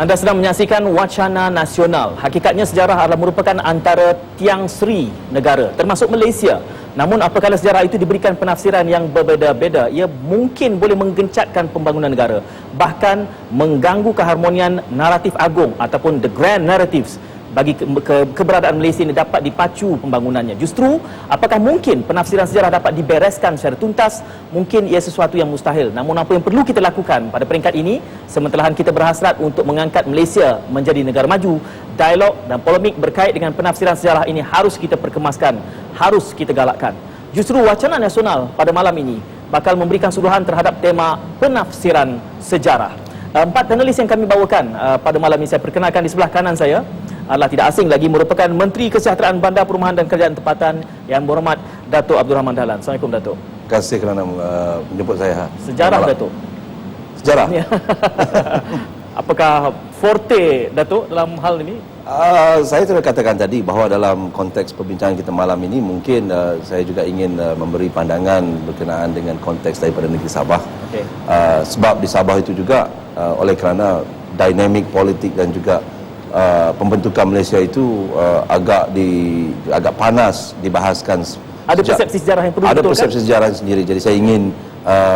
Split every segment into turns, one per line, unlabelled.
Anda sedang menyaksikan Wacana Nasional. Hakikatnya sejarah adalah merupakan antara tiang seri negara, termasuk Malaysia. Namun apabila sejarah itu diberikan penafsiran yang berbeza-beza, ia mungkin boleh menggencatkan pembangunan negara, bahkan mengganggu keharmonian naratif agung ataupun the grand narratives bagi keberadaan Malaysia ini dapat dipacu pembangunannya. Justru, apakah mungkin penafsiran sejarah dapat dibereskan secara tuntas? Mungkin ia sesuatu yang mustahil. Namun apa yang perlu kita lakukan pada peringkat ini, sementara kita berhasrat untuk mengangkat Malaysia menjadi negara maju, dialog dan polemik berkait dengan penafsiran sejarah ini harus kita perkemaskan, harus kita galakkan. Justru Wacana Nasional pada malam ini bakal memberikan suduhan terhadap tema penafsiran sejarah. 4 panelis yang kami bawakan pada malam ini, saya perkenalkan di sebelah kanan saya adalah tidak asing lagi, merupakan Menteri Kesihatan Bandar Perumahan dan Kerjaan Tempatan Yang Berhormat Datuk Abdul Rahman Dahlan. Assalamualaikum Datuk.
Terima kasih kerana menjemput saya.
Sejarah Datuk.
Sejarah.
Apakah forte Datuk dalam hal ini?
Saya sudah katakan tadi bahawa dalam konteks perbincangan kita malam ini mungkin saya juga ingin memberi pandangan berkenaan dengan konteks daripada negeri Sabah.
Okay.
Sebab di Sabah itu juga oleh kerana dinamik politik dan juga pembentukan Malaysia itu agak panas dibahaskan.
Ada persepsi sejarah yang perlu
ada
betulkan?
Persepsi sejarah sendiri. Jadi saya ingin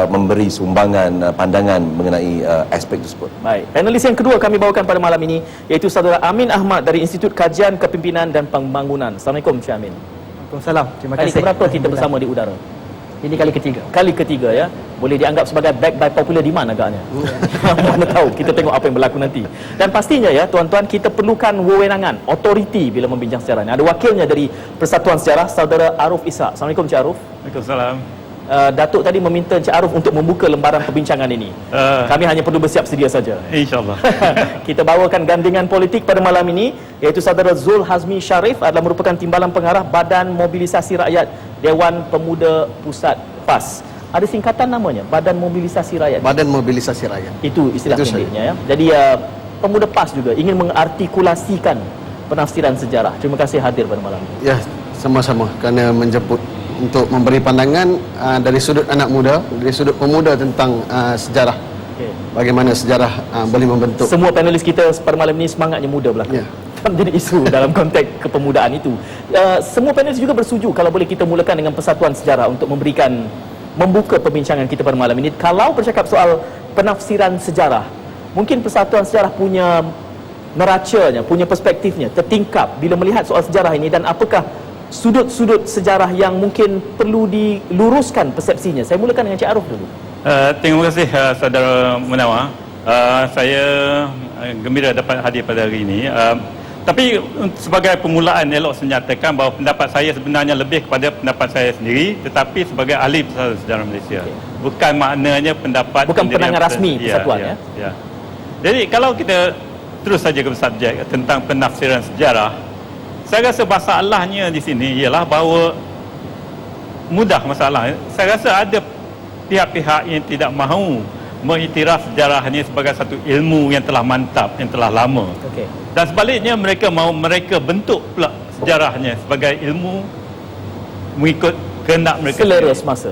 memberi sumbangan pandangan mengenai aspek tersebut.
Baik. Panelis yang kedua kami bawakan pada malam ini iaitu Saudara Amin Ahmad dari Institut Kajian Kepimpinan dan Pembangunan. Assalamualaikum Encik Amin.
Waalaikumsalam. Terima kasih.
Kali keberapa kita bersama di udara?
Ini kali ketiga.
Kali ketiga ya. Boleh dianggap sebagai back by popular demand agaknya. Mana tahu, kita tengok apa yang berlaku nanti. Dan pastinya ya tuan-tuan, kita perlukan wewenangan, autoriti bila membincang sejarah ini. Ada wakilnya dari Persatuan Sejarah, Saudara Aruf Ishak. Assalamualaikum Encik Aruf.
Waalaikumsalam.
Datuk tadi meminta Encik Aruf untuk membuka lembaran perbincangan ini. Kami hanya perlu bersiap sedia saja.
InsyaAllah.
Kita bawakan gandingan politik pada malam ini, iaitu Saudara Zul Hazmi Sharif adalah merupakan Timbalan Pengarah Badan Mobilisasi Rakyat Dewan Pemuda Pusat PAS. Ada singkatan namanya, Badan Mobilisasi Rakyat.
Badan Mobilisasi Rakyat.
Itu istilah
Itu
pendeknya ya. Jadi pemuda PAS juga ingin mengartikulasikan penafsiran sejarah. Terima kasih hadir pada malam ini.
Ya, sama-sama kerana menjemput untuk memberi pandangan dari sudut anak muda, dari sudut pemuda tentang sejarah.
Okay.
Bagaimana sejarah boleh membentuk.
Semua panelis kita pada malam ini semangatnya muda belaka.
Ya.
Menjadi isu dalam konteks kepemudaan itu. Semua panelis juga bersetuju kalau boleh kita mulakan dengan Persatuan Sejarah untuk membuka perbincangan kita pada malam ini. Kalau bercakap soal penafsiran sejarah, mungkin Persatuan Sejarah punya neracanya, punya perspektifnya, tertingkap bila melihat soal sejarah ini, dan apakah sudut-sudut sejarah yang mungkin perlu diluruskan persepsinya. Saya mulakan dengan Cik Aruf dulu.
Terima kasih Saudara Munawar. Saya gembira dapat hadir pada hari ini. Tapi sebagai permulaan elok saya nyatakan bahawa pendapat saya sebenarnya lebih kepada pendapat saya sendiri, tetapi sebagai ahli Persatuan Sejarah Malaysia. Okay. Bukan maknanya pendapat
bukan penangan rasmi Persatuan ya.
Jadi kalau kita terus saja ke subjek tentang penafsiran sejarah, saya rasa masalahnya di sini ialah bahawa mudah masalah. Saya rasa ada pihak-pihak yang tidak mahu mengiktiraf sejarah ini sebagai satu ilmu yang telah mantap, yang telah lama.
Okay.
Dan sebaliknya mereka bentuk pula sejarahnya sebagai ilmu mengikut kehendak mereka.
Selera semasa.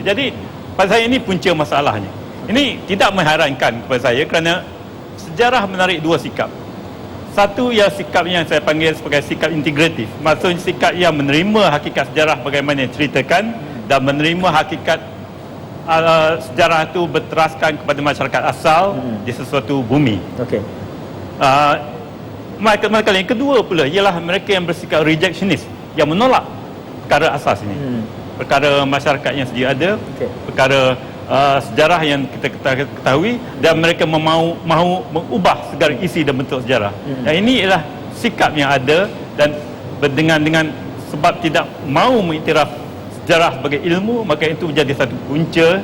Jadi pada saya ini punca masalahnya. Ini tidak mengherankan kepada saya kerana sejarah menarik dua sikap. Satu ialah sikap yang saya panggil sebagai sikap integratif. Maksudnya sikap yang menerima hakikat sejarah bagaimana yang diceritakan dan menerima hakikat sejarah itu berteraskan kepada masyarakat asal di sesuatu bumi.
Okey.
Mereka yang kedua pula ialah mereka yang bersikap rejectionist, yang menolak perkara asas ini. Perkara masyarakat yang sedia ada, perkara sejarah yang kita ketahui, dan mereka mahu mengubah segala isi dan bentuk sejarah. Dan ini ialah sikap yang ada, dan dengan sebab tidak mahu mengiktiraf sejarah sebagai ilmu, maka itu menjadi satu punca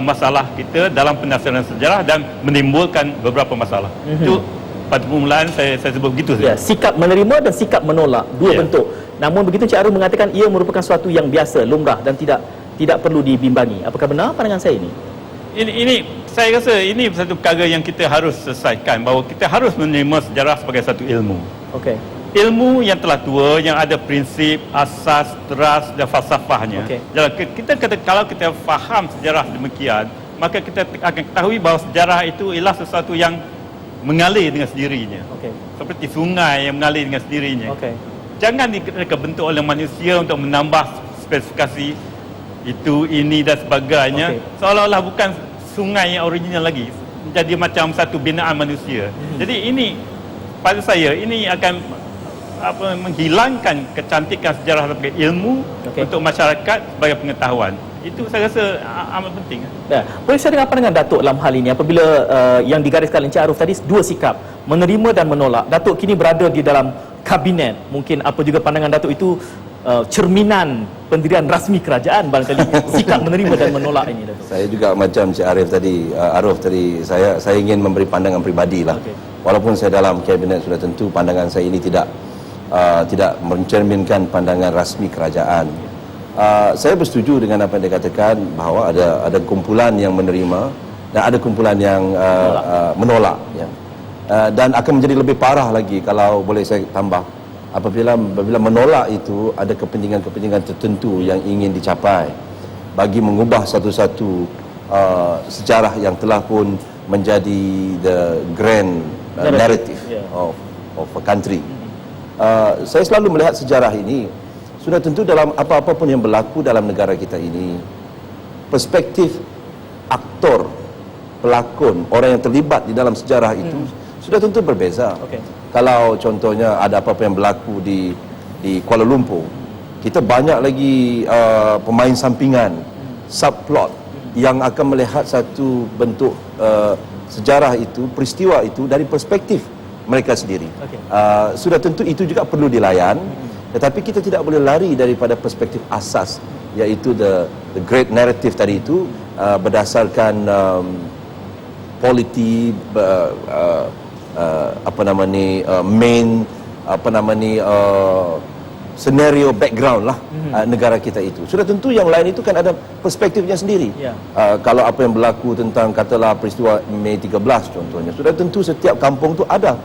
masalah kita dalam penafsiran sejarah dan menimbulkan beberapa masalah. Itu pada permulaan saya sebut begitu saja.
Ya, sikap menerima dan sikap menolak, dua bentuk. Namun begitu Cik Aruf mengatakan ia merupakan suatu yang biasa, lumrah dan tidak perlu dibimbangi. Apakah benar pandangan saya ini?
Ini saya rasa ini satu perkara yang kita harus selesaikan, bahawa kita harus menerima sejarah sebagai satu ilmu.
Okey.
Ilmu yang telah tua, yang ada prinsip, asas, teras dan falsafahnya. Jadi kalau kita faham sejarah demikian, maka kita akan ketahui bahawa sejarah itu ialah sesuatu yang mengalir dengan sendirinya.
Okey.
Seperti sungai yang mengalir dengan sendirinya.
Okey.
Jangan dibentuk oleh manusia untuk menambah spesifikasi itu, ini dan sebagainya.
Okey.
Seolah-olah bukan sungai yang original lagi. Jadi macam satu binaan manusia. Jadi ini pada saya ini akan menghilangkan kecantikan sejarah sebagai ilmu untuk masyarakat sebagai pengetahuan. Itu saya rasa amat penting.
Ya, boleh saya dengar pandangan Datuk dalam hal ini apabila yang digariskan Encik Arif tadi dua sikap, menerima dan menolak. Datuk kini berada di dalam kabinet. Mungkin apa juga pandangan Datuk itu cerminan pendirian rasmi kerajaan barangkali sikap menerima dan menolak ini, Datuk.
Saya juga macam Encik Arif tadi, saya ingin memberi pandangan peribadi lah.
Okey.
Walaupun saya dalam kabinet, sudah tentu pandangan saya ini tidak mencerminkan pandangan rasmi kerajaan. Saya bersetuju dengan apa yang dikatakan bahawa ada kumpulan yang menerima dan ada kumpulan yang menolak, ya. Dan akan menjadi lebih parah lagi kalau boleh saya tambah, apabila menolak itu ada kepentingan tertentu yang ingin dicapai bagi mengubah satu-satu sejarah yang telah pun menjadi the grand narrative of a country. Saya selalu melihat sejarah ini, sudah tentu dalam apa-apa pun yang berlaku dalam negara kita ini, perspektif aktor, pelakon, orang yang terlibat di dalam sejarah itu sudah tentu berbeza. Kalau contohnya ada apa-apa yang berlaku di Kuala Lumpur, kita banyak lagi pemain sampingan, subplot yang akan melihat satu bentuk sejarah itu, peristiwa itu dari perspektif mereka sendiri. Sudah tentu itu juga perlu dilayan, tetapi kita tidak boleh lari daripada perspektif asas, iaitu the great narrative tadi itu, berdasarkan politi, main senario background lah negara kita itu. Sudah tentu yang lain itu kan ada perspektifnya sendiri. Kalau apa yang berlaku tentang katalah peristiwa Mei 13 contohnya, sudah tentu setiap kampung tu ada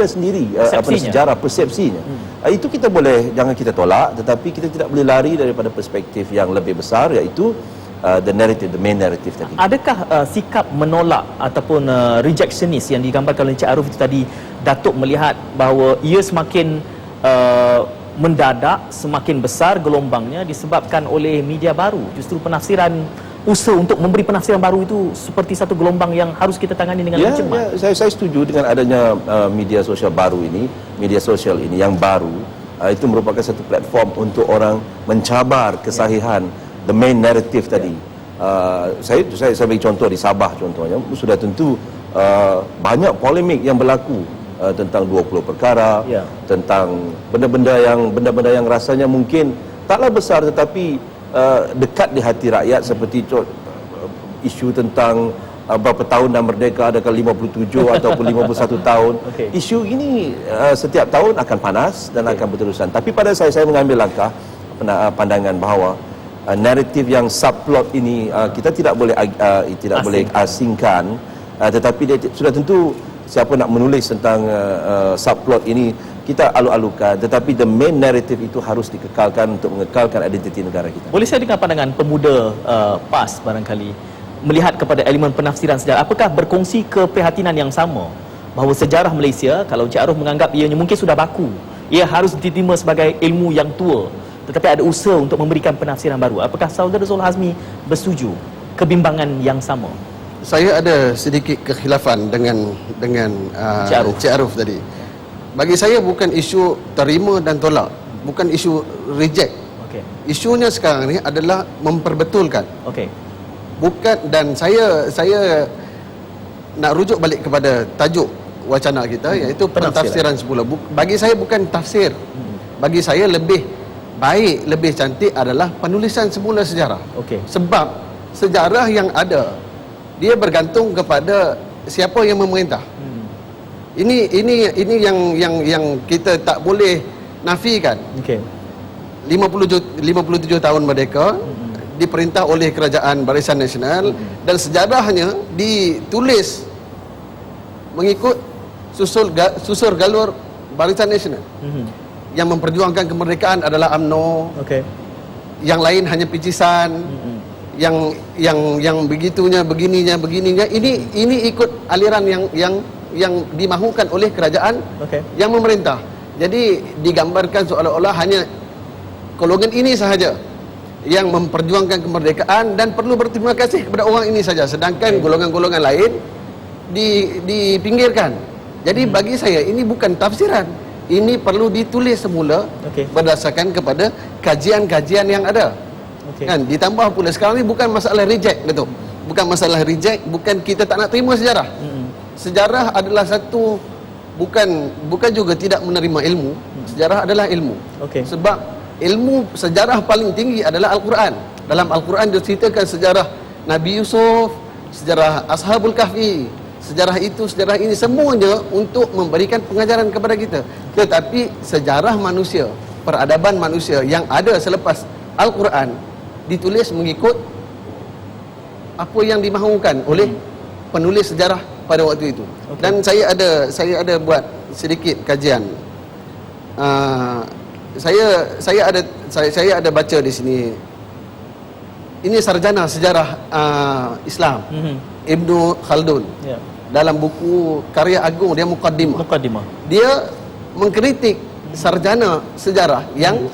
sendiri sejarah, persepsinya. Itu kita jangan kita tolak, tetapi kita tidak boleh lari daripada perspektif yang lebih besar, iaitu the main narrative tadi.
Adakah sikap menolak ataupun rejectionist yang digambarkan oleh Encik Arif itu tadi, Datuk melihat bahawa ia semakin mendadak, semakin besar gelombangnya disebabkan oleh media baru? Justru penafsiran, usaha untuk memberi penafsiran baru itu seperti satu gelombang yang harus kita tangani dengan lebih cermat.
Saya setuju dengan adanya media sosial baru ini, yang baru, itu merupakan satu platform untuk orang mencabar kesahihan the main narrative tadi. Saya bagi contoh di Sabah contohnya, sudah tentu banyak polemik yang berlaku tentang 20 perkara, tentang benda-benda yang rasanya mungkin taklah besar tetapi dekat di hati rakyat, seperti isu tentang berapa tahun dah merdeka, adakah 57 ataupun 51 tahun. Isu ini setiap tahun akan panas dan akan berterusan. Tapi pada saya mengambil langkah pandangan bahawa naratif yang subplot ini kita tidak boleh asingkan, tetapi dia sudah tentu siapa nak menulis tentang subplot ini kita alu-alukan, tetapi the main narrative itu harus dikekalkan untuk mengekalkan identiti negara kita.
Boleh saya dengar pandangan pemuda PAS barangkali melihat kepada elemen penafsiran sejarah? Apakah berkongsi keprihatinan yang sama bahawa sejarah Malaysia, kalau Encik Arif menganggap ianya mungkin sudah baku, ia harus diterima sebagai ilmu yang tua, tetapi ada usaha untuk memberikan penafsiran baru? Apakah Saudara Zul Hazmi bersetuju kebimbangan yang sama?
Saya ada sedikit kekhilafan dengan Encik Arif tadi. Bagi saya bukan isu terima dan tolak, bukan isu reject. Isunya sekarang ni adalah memperbetulkan. Bukan, dan saya nak rujuk balik kepada tajuk wacana kita, iaitu pentafsiran semula. Bagi saya bukan tafsir. Bagi saya lebih baik, lebih cantik adalah penulisan semula sejarah. Sebab sejarah yang ada, dia bergantung kepada siapa yang memerintah. Ini yang kita tak boleh nafikan. 57 tahun merdeka, diperintah oleh Kerajaan Barisan Nasional, dan sejarahnya ditulis mengikut susur galur Barisan Nasional. Yang memperjuangkan kemerdekaan adalah UMNO. Yang lain hanya picisan. Yang begitunya, begininya. Ini ikut aliran yang yang dimahukan oleh kerajaan yang memerintah. Jadi digambarkan seolah-olah hanya golongan ini sahaja yang memperjuangkan kemerdekaan dan perlu berterima kasih kepada orang ini saja, sedangkan golongan-golongan lain dipinggirkan. Jadi bagi saya ini bukan tafsiran, ini perlu ditulis semula berdasarkan kepada kajian-kajian yang ada. Kan ditambah pula sekarang ni bukan masalah reject, betul. Bukan masalah reject, bukan kita tak nak terima sejarah. Sejarah adalah satu, bukan juga tidak menerima ilmu. Sejarah adalah ilmu. Sebab ilmu sejarah paling tinggi adalah Al-Quran. Dalam Al-Quran diceritakan sejarah Nabi Yusuf, sejarah Ashabul Kahfi, sejarah itu, sejarah ini, semuanya untuk memberikan pengajaran kepada kita. Tetapi sejarah manusia, peradaban manusia yang ada selepas Al-Quran ditulis mengikut apa yang dimahukan oleh penulis sejarah pada waktu itu. Dan saya ada buat sedikit kajian. Saya ada baca di sini. Ini sarjana sejarah Islam, Ibnu Khaldun. Dalam buku karya agung dia Muqaddimah. Dia mengkritik sarjana sejarah yang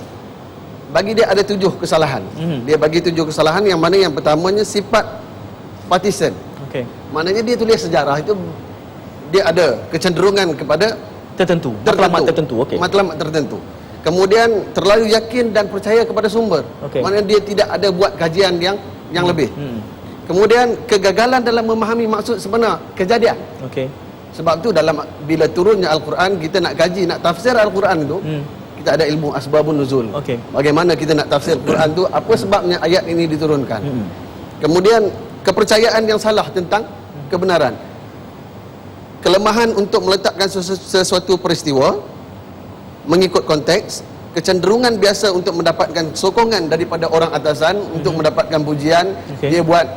bagi dia ada 7 kesalahan. Dia bagi 7 kesalahan, yang mana yang pertamanya sifat partisan. Maknanya dia tulis sejarah itu dia ada kecenderungan kepada
matlamat tertentu.
Matlamat tertentu. Kemudian terlalu yakin dan percaya kepada sumber. Maknanya dia tidak ada buat kajian yang lebih. Kemudian kegagalan dalam memahami maksud sebenar kejadian. Sebab tu bila turunnya Al-Quran, kita nak kaji, nak tafsir Al-Quran tu, kita ada ilmu asbabun nuzul. Bagaimana kita nak tafsir Al-Quran tu, apa sebabnya ayat ini diturunkan. Kemudian kepercayaan yang salah tentang kebenaran. Kelemahan untuk meletakkan sesuatu peristiwa mengikut konteks, kecenderungan biasa untuk mendapatkan sokongan daripada orang atasan untuk mendapatkan pujian. Dia buat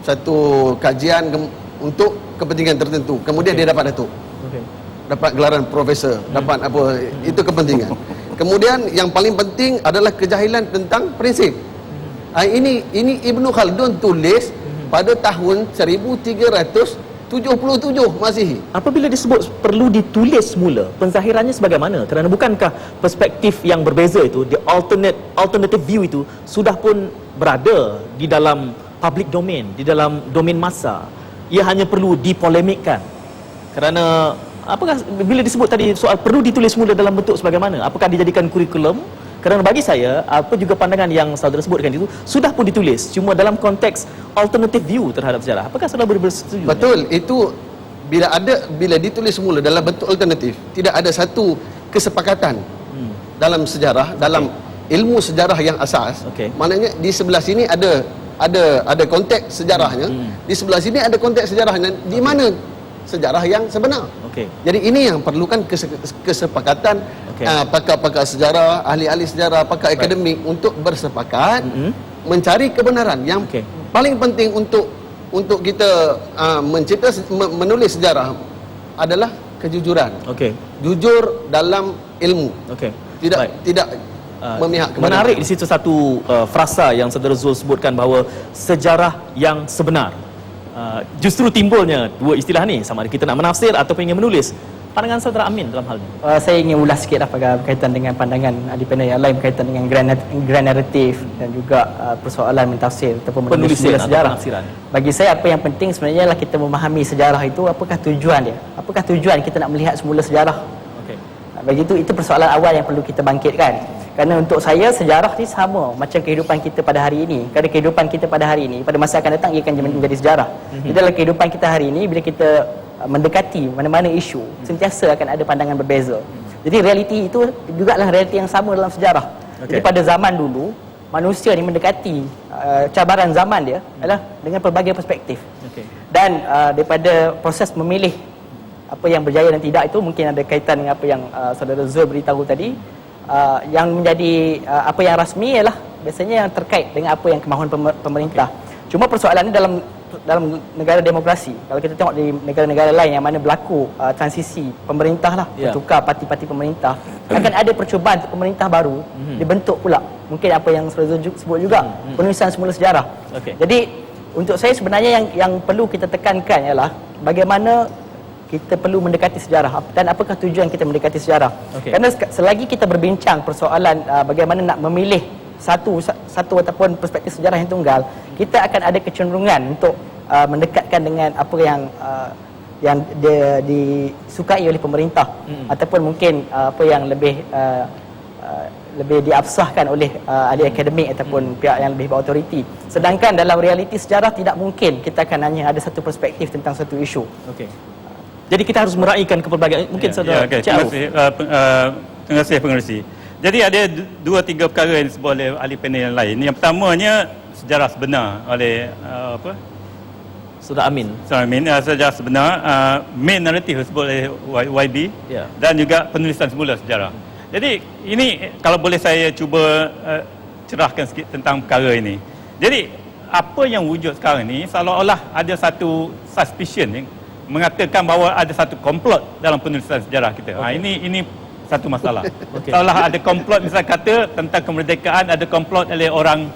satu kajian untuk kepentingan tertentu, kemudian dia dapat datuk, dapat gelaran profesor, dapat apa, itu kepentingan. Kemudian yang paling penting adalah kejahilan tentang prinsip. Ini Ibnu Khaldun tulis pada tahun 1377 Masihi.
Apabila disebut perlu ditulis semula, penzahirannya sebagaimana? Kerana bukankah perspektif yang berbeza itu, the alternative view itu sudah pun berada di dalam public domain, di dalam domain massa. Ia hanya perlu dipolemikkan. Kerana apakah bila disebut tadi soal perlu ditulis semula dalam bentuk sebagaimana? Apakah dijadikan kurikulum? Kerana bagi saya, apa juga pandangan yang saudara sebutkan itu sudah pun ditulis, cuma dalam konteks alternative view terhadap sejarah. Apakah saudara bersetuju?
Betul, itu bila ditulis semula dalam bentuk alternatif, tidak ada satu kesepakatan dalam sejarah, dalam ilmu sejarah yang asas. Maknanya di sebelah sini ada konteks sejarahnya, di sebelah sini ada konteks sejarahnya, di mana sejarah yang sebenar. Jadi ini yang perlukan kesepakatan pakar-pakar sejarah, ahli-ahli sejarah, pakar akademik untuk bersepakat mencari kebenaran. Yang paling penting untuk kita menulis sejarah adalah kejujuran. Jujur dalam ilmu. Tidak memihak kepada.
Menarik di situ satu frasa yang saudara Zul sebutkan bahawa sejarah yang sebenar. Justru timbulnya dua istilah ni, sama ada kita nak menafsir atau ingin menulis. Pandangan saudara Amin dalam hal ini?
Saya ingin ulas sikit berkaitan dengan pandangan ahli yang lain berkaitan dengan grand narrative dan juga persoalan mentafsir ataupun
penulisan
sejarah.
Penafsiran.
Bagi saya apa yang penting sebenarnya adalah kita memahami sejarah itu, apakah tujuan dia? Apakah tujuan kita nak melihat semula sejarah? Bagi itu persoalan awal yang perlu kita bangkitkan. Kerana untuk saya sejarah ni sama macam kehidupan kita pada hari ini. Kerana kehidupan kita pada hari ini, pada masa akan datang ia akan menjadi sejarah. Jadi dalam kehidupan kita hari ini, bila kita mendekati mana-mana isu, sentiasa akan ada pandangan berbeza. Jadi realiti itu juga adalah realiti yang sama dalam sejarah. Jadi pada zaman dulu, manusia ni mendekati cabaran zaman dia adalah dengan pelbagai perspektif. Dan daripada proses memilih apa yang berjaya dan tidak itu mungkin ada kaitan dengan apa yang saudara Zul beritahu tadi. Yang menjadi apa yang rasmi ialah biasanya yang terkait dengan apa yang kemahuan pemerintah. Cuma persoalan ini dalam negara demokrasi. Kalau kita tengok di negara-negara lain yang mana berlaku transisi pemerintah lah, bertukar parti-parti pemerintah, akan ada percubaan pemerintah baru dibentuk pula. Mungkin apa yang saudara sebut juga, penulisan semula sejarah. Jadi untuk saya sebenarnya yang perlu kita tekankan ialah bagaimana kita perlu mendekati sejarah. Dan apakah tujuan kita mendekati sejarah? Kerana selagi kita berbincang persoalan bagaimana nak memilih satu ataupun perspektif sejarah yang tunggal, kita akan ada kecenderungan untuk mendekatkan dengan apa yang disukai oleh pemerintah, ataupun mungkin apa yang lebih diabsahkan oleh ahli akademik ataupun pihak yang lebih berautoriti. Sedangkan dalam realiti sejarah tidak mungkin kita akan hanya ada satu perspektif tentang satu isu.
Jadi kita harus meraihkan kepelbagaian. Mungkin saudara
terima kasih, terima kasih pengerusi. Jadi ada 2-3 perkara yang disebut oleh ahli panel yang lain. Yang pertamanya sejarah sebenar oleh
Saudara Amin.
Sejarah sebenar, main narrative disebut oleh YB, dan juga penulisan semula sejarah. Jadi ini kalau boleh saya cuba cerahkan sikit tentang perkara ini. Jadi apa yang wujud sekarang ni seolah-olah ada satu suspicion mengatakan bahawa ada satu komplot dalam penulisan sejarah kita. Ini satu masalah. Seolah ada komplot, misalnya kata tentang kemerdekaan, ada komplot oleh orang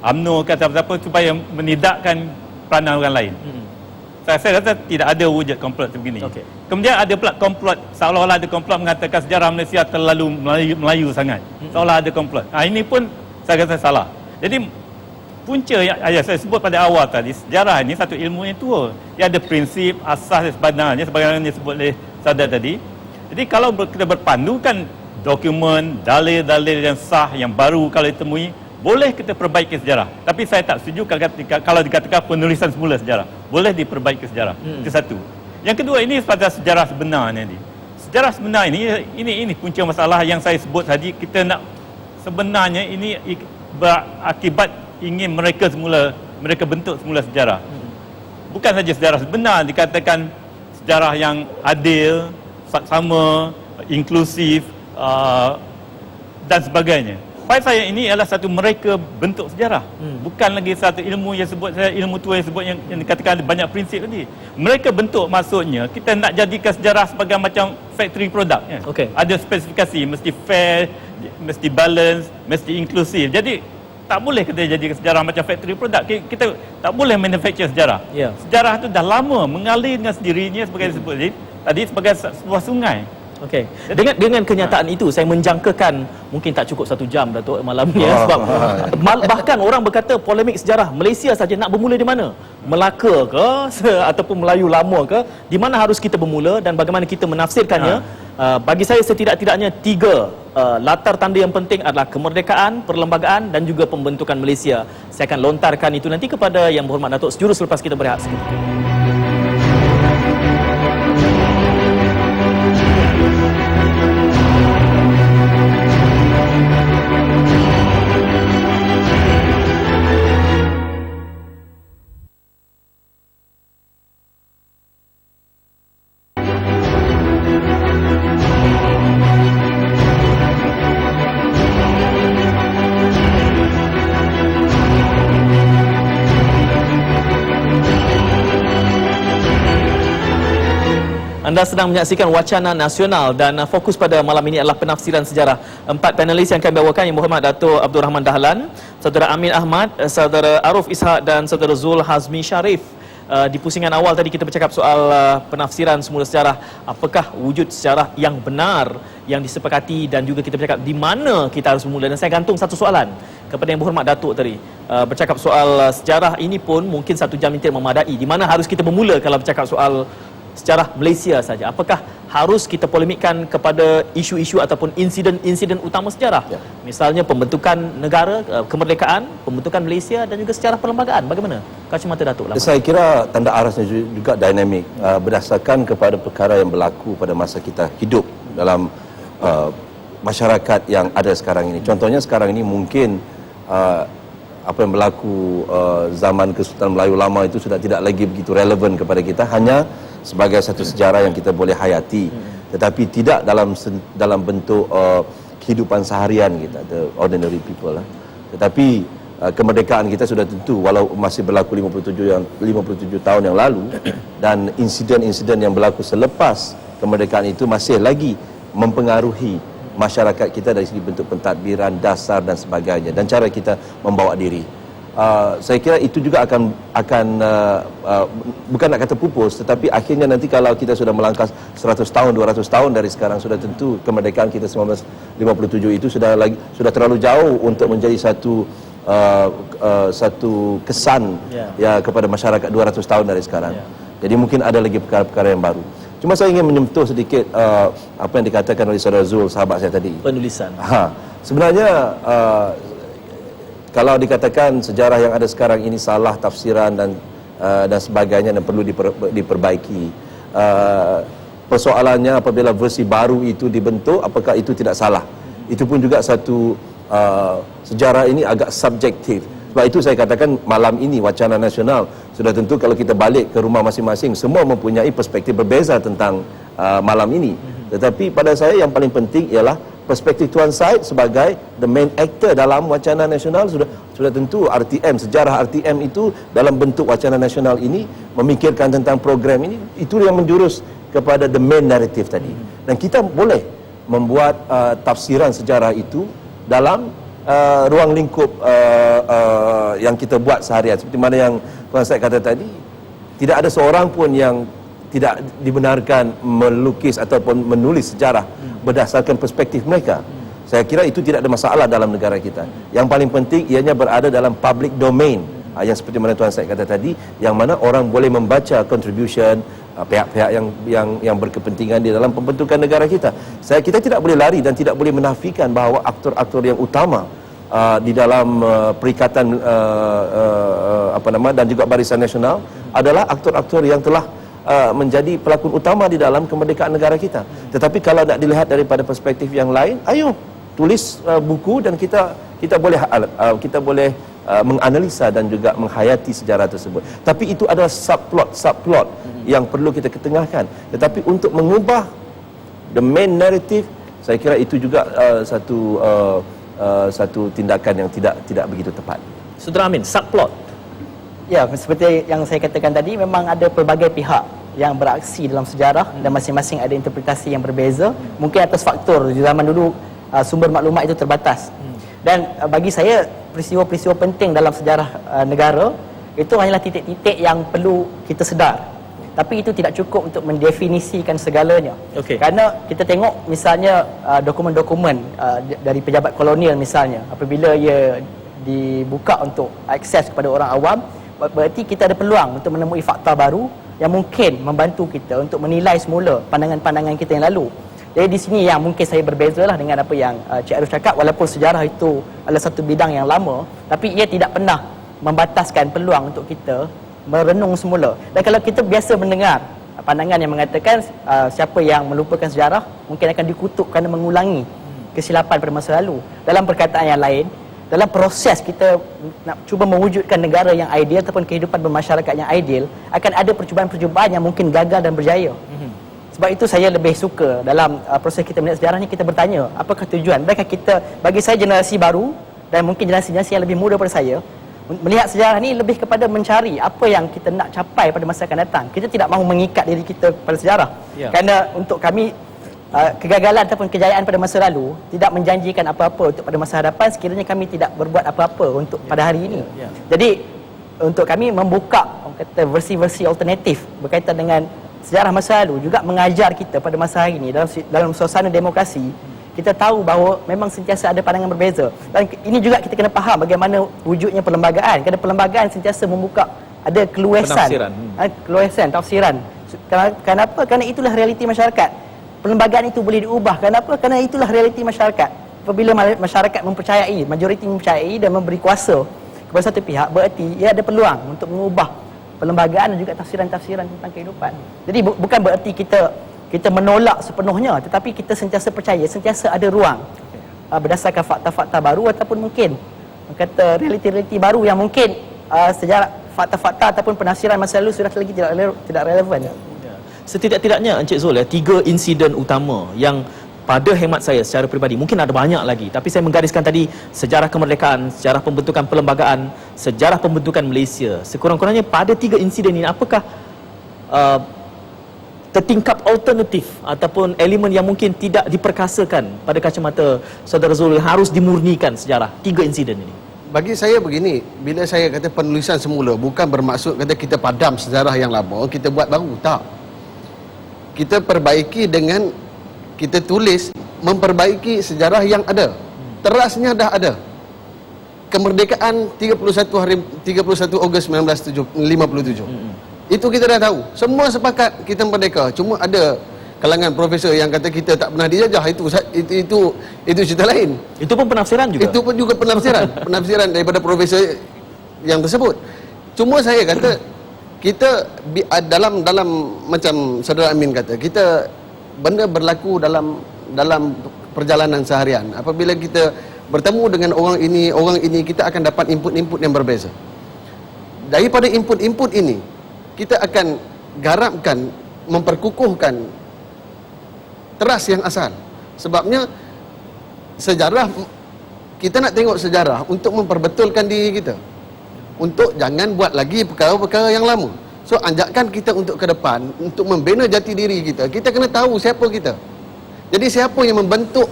UMNO kata apa supaya menidakkan peranan orang lain. Saya rasa tidak ada wujud komplot sebegini. Kemudian ada pula komplot, seolah-olah ada komplot mengatakan sejarah Malaysia terlalu Melayu sangat. Seolah ada komplot. Ini pun saya rasa salah. Jadi punca yang saya sebut pada awal tadi, sejarah ini satu ilmu yang tua. Dia ada prinsip, asas dan sebenarnya sebagaimana disebut oleh Sadat tadi. Jadi kalau kita berpandukan dokumen, dalil-dalil yang sah, yang baru kalau ditemui, boleh kita perbaiki sejarah. Tapi saya tak setuju kalau dikatakan penulisan semula sejarah. Boleh diperbaiki sejarah. Itu satu. Yang kedua, ini pada sejarah sebenarnya ni. Sejarah sebenar ini punca masalah yang saya sebut tadi. Kita nak sebenarnya ini berakibat ingin mereka bentuk semula sejarah. Bukan saja sejarah sebenar, dikatakan sejarah yang adil, sama, inklusif dan sebagainya. Pada saya ini adalah satu mereka bentuk sejarah. Bukan lagi satu ilmu yang sebut, ilmu tua yang sebut yang dikatakan ada banyak prinsip tadi. Mereka bentuk maksudnya kita nak jadikan sejarah sebagai macam factory product. Ada spesifikasi, mesti fair, mesti balance, mesti inklusif. Jadi tak boleh kita jadikan sejarah macam factory product. Kita tak boleh manufacture sejarah. Sejarah tu dah lama mengalir dengan sendirinya sebagai disebut tadi sebagai sebuah sungai. Dengan kenyataan itu saya menjangkakan mungkin tak cukup 1 jam Datuk malam ni sebab bahkan orang berkata polemik sejarah Malaysia saja nak bermula di mana? Melaka ke ataupun Melayu lama ke? Di mana harus kita bermula dan bagaimana kita menafsirkannya? Bagi saya setidak-tidaknya 3 latar tanda yang penting adalah kemerdekaan, perlembagaan dan juga pembentukan Malaysia. Saya akan lontarkan itu nanti kepada Yang Berhormat Datuk sejurus selepas kita berehat sikit. Anda sedang menyaksikan Wacana Nasional dan fokus pada malam ini adalah penafsiran sejarah. 4 panelis yang kami bawakan Yang Berhormat Datuk Abdul Rahman Dahlan, Saudara Amin Ahmad, Saudara Aruf Ishak dan Saudara Zul Hazmi Sharif. Di pusingan awal tadi kita bercakap soal penafsiran semula sejarah. Apakah wujud sejarah yang benar yang disepakati dan juga kita bercakap di mana kita harus bermula. Dan saya gantung satu soalan kepada Yang Berhormat Datuk tadi. Bercakap soal sejarah ini pun mungkin 1 jam ini tidak memadai. Di mana harus kita bermula kalau bercakap soal sejarah Malaysia saja? Apakah harus kita polemikkan kepada isu-isu ataupun insiden-insiden utama sejarah? Misalnya pembentukan negara, kemerdekaan, pembentukan Malaysia dan juga sejarah perlembagaan. Bagaimana kacamata Datuk?
Saya kira tanda arasnya juga dinamik berdasarkan kepada perkara yang berlaku pada masa kita hidup dalam masyarakat yang ada sekarang ini. Contohnya sekarang ini mungkin apa yang berlaku zaman Kesultanan Melayu Lama itu sudah tidak lagi begitu relevan kepada kita, hanya sebagai satu sejarah yang kita boleh hayati, tetapi tidak dalam bentuk kehidupan seharian kita, the ordinary people lah. Tetapi kemerdekaan kita sudah tentu, walau masih berlaku 57 tahun yang lalu, dan insiden-insiden yang berlaku selepas kemerdekaan itu masih lagi mempengaruhi masyarakat kita dari segi bentuk pentadbiran, dasar dan sebagainya, dan cara kita membawa diri. saya kira itu juga akan bukan nak kata pupus, tetapi akhirnya nanti kalau kita sudah melangkah 100 tahun 200 tahun dari sekarang, sudah tentu kemerdekaan kita 1957 itu sudah terlalu jauh untuk menjadi satu kesan ya kepada masyarakat 200 tahun dari sekarang. Jadi mungkin ada lagi perkara-perkara yang baru. Cuma saya ingin menyentuh sedikit apa yang dikatakan oleh Saudara Zul, sahabat saya tadi.
Penulisan.
Sebenarnya kalau dikatakan sejarah yang ada sekarang ini salah tafsiran dan sebagainya dan perlu diperbaiki, persoalannya apabila versi baru itu dibentuk, apakah itu tidak salah? Itu pun juga satu sejarah ini agak subjektif. Sebab itu saya katakan malam ini wacana nasional sudah tentu kalau kita balik ke rumah masing-masing, semua mempunyai perspektif berbeza tentang malam ini. Tetapi pada saya yang paling penting ialah perspektif Tuan Syed sebagai the main actor dalam wacana nasional. Sudah tentu RTM, sejarah RTM itu dalam bentuk wacana nasional ini memikirkan tentang program ini, itu yang menjurus kepada the main narrative tadi. Dan kita boleh membuat tafsiran sejarah itu dalam ruang lingkup yang kita buat seharian. Seperti mana yang Tuan Syed kata tadi, tidak ada seorang pun yang tidak dibenarkan melukis ataupun menulis sejarah berdasarkan perspektif mereka. Saya kira itu tidak ada masalah dalam negara kita. Yang paling penting ianya berada dalam public domain, yang seperti mana Tuan Syed kata tadi, yang mana orang boleh membaca contribution pihak-pihak yang berkepentingan di dalam pembentukan negara kita. Kita tidak boleh lari dan tidak boleh menafikan bahawa aktor-aktor yang utama di dalam Perikatan dan juga Barisan Nasional adalah aktor-aktor yang telah menjadi pelakon utama di dalam kemerdekaan negara kita. Tetapi kalau nak dilihat daripada perspektif yang lain, ayo tulis buku dan kita boleh menganalisa dan juga menghayati sejarah tersebut. Tapi itu adalah subplot yang perlu kita ketengahkan. Tetapi untuk mengubah the main narrative, saya kira itu juga satu tindakan yang tidak begitu tepat.
Saudara Amin, subplot.
Ya, seperti yang saya katakan tadi, memang ada pelbagai pihak yang beraksi dalam sejarah dan masing-masing ada interpretasi yang berbeza. Mungkin atas faktor di zaman dulu sumber maklumat itu terbatas. Dan bagi saya, peristiwa-peristiwa penting dalam sejarah negara itu hanyalah titik-titik yang perlu kita sedar. Tapi itu tidak cukup untuk mendefinisikan segalanya. Kerana kita tengok misalnya dokumen-dokumen dari pejabat kolonial misalnya, apabila ia dibuka untuk akses kepada orang awam, berarti kita ada peluang untuk menemui fakta baru yang mungkin membantu kita untuk menilai semula pandangan-pandangan kita yang lalu. Jadi di sini yang mungkin saya berbezalah dengan apa yang Cik Arif cakap, walaupun sejarah itu adalah satu bidang yang lama, tapi ia tidak pernah membataskan peluang untuk kita merenung semula. Dan kalau kita biasa mendengar pandangan yang mengatakan siapa yang melupakan sejarah mungkin akan dikutuk kerana mengulangi kesilapan pada masa lalu. Dalam perkataan yang lain, dalam proses kita nak cuba mewujudkan negara yang ideal ataupun kehidupan bermasyarakat yang ideal, akan ada percubaan-percubaan yang mungkin gagal dan berjaya. Sebab itu saya lebih suka dalam proses kita melihat sejarah ni, kita bertanya apakah tujuan. Adakah kita, bagi saya generasi baru dan mungkin generasi-generasi yang lebih muda daripada saya, melihat sejarah ni lebih kepada mencari apa yang kita nak capai pada masa akan datang. Kita tidak mahu mengikat diri kita pada sejarah. Kerana untuk kami, kegagalan ataupun kejayaan pada masa lalu tidak menjanjikan apa-apa untuk pada masa hadapan sekiranya kami tidak berbuat apa-apa untuk pada hari ini. Jadi untuk kami membuka versi-versi alternatif berkaitan dengan sejarah masa lalu juga mengajar kita pada masa hari ini dalam suasana demokrasi. Kita tahu bahawa memang sentiasa ada pandangan berbeza. Dan ini juga kita kena faham bagaimana wujudnya perlembagaan. Kerana perlembagaan sentiasa membuka ada keluasan tafsiran. Kenapa? Kerana itulah realiti masyarakat. Perlembagaan itu boleh diubah. Kenapa? Kerana itulah realiti masyarakat. Apabila masyarakat mempercayai, majoriti mempercayai dan memberi kuasa kepada satu pihak, berarti ia ada peluang untuk mengubah perlembagaan dan juga tafsiran-tafsiran tentang kehidupan. Jadi bukan berarti kita menolak sepenuhnya, tetapi kita sentiasa percaya, sentiasa ada ruang berdasarkan fakta-fakta baru ataupun mungkin kata realiti-realiti baru yang mungkin sejarah fakta-fakta ataupun penafsiran masa lalu sudah lagi tidak relevan.
Setidak-tidaknya Encik Zul, 3 insiden utama yang pada hemat saya secara peribadi, mungkin ada banyak lagi, tapi saya menggariskan tadi sejarah kemerdekaan, sejarah pembentukan perlembagaan, sejarah pembentukan Malaysia. Sekurang-kurangnya pada 3 insiden ini, apakah tertingkap alternatif ataupun elemen yang mungkin tidak diperkasakan pada kacamata Saudara Zul yang harus dimurnikan sejarah 3 insiden ini?
Bagi saya begini, bila saya kata penulisan semula bukan bermaksud kata kita padam sejarah yang lama, kita buat baru, tak. Kita perbaiki dengan kita tulis, memperbaiki sejarah yang ada. Terasnya dah ada. Kemerdekaan 31 Ogos 1957. Itu kita dah tahu. Semua sepakat kita merdeka. Cuma ada kalangan profesor yang kata kita tak pernah dijajah. Itu cerita lain.
Itu pun penafsiran juga.
Itu pun juga penafsiran daripada profesor yang tersebut. Cuma saya kata kita dalam macam saudara Amin kata, kita benda berlaku dalam perjalanan seharian. Apabila kita bertemu dengan orang ini kita akan dapat input-input yang berbeza. Daripada input-input ini kita akan garapkan, memperkukuhkan teras yang asal. Sebabnya sejarah, kita nak tengok sejarah untuk memperbetulkan diri kita, untuk jangan buat lagi perkara-perkara yang lama. So anjakan kita untuk ke depan, untuk membina jati diri kita, kita kena tahu siapa kita. Jadi siapa yang membentuk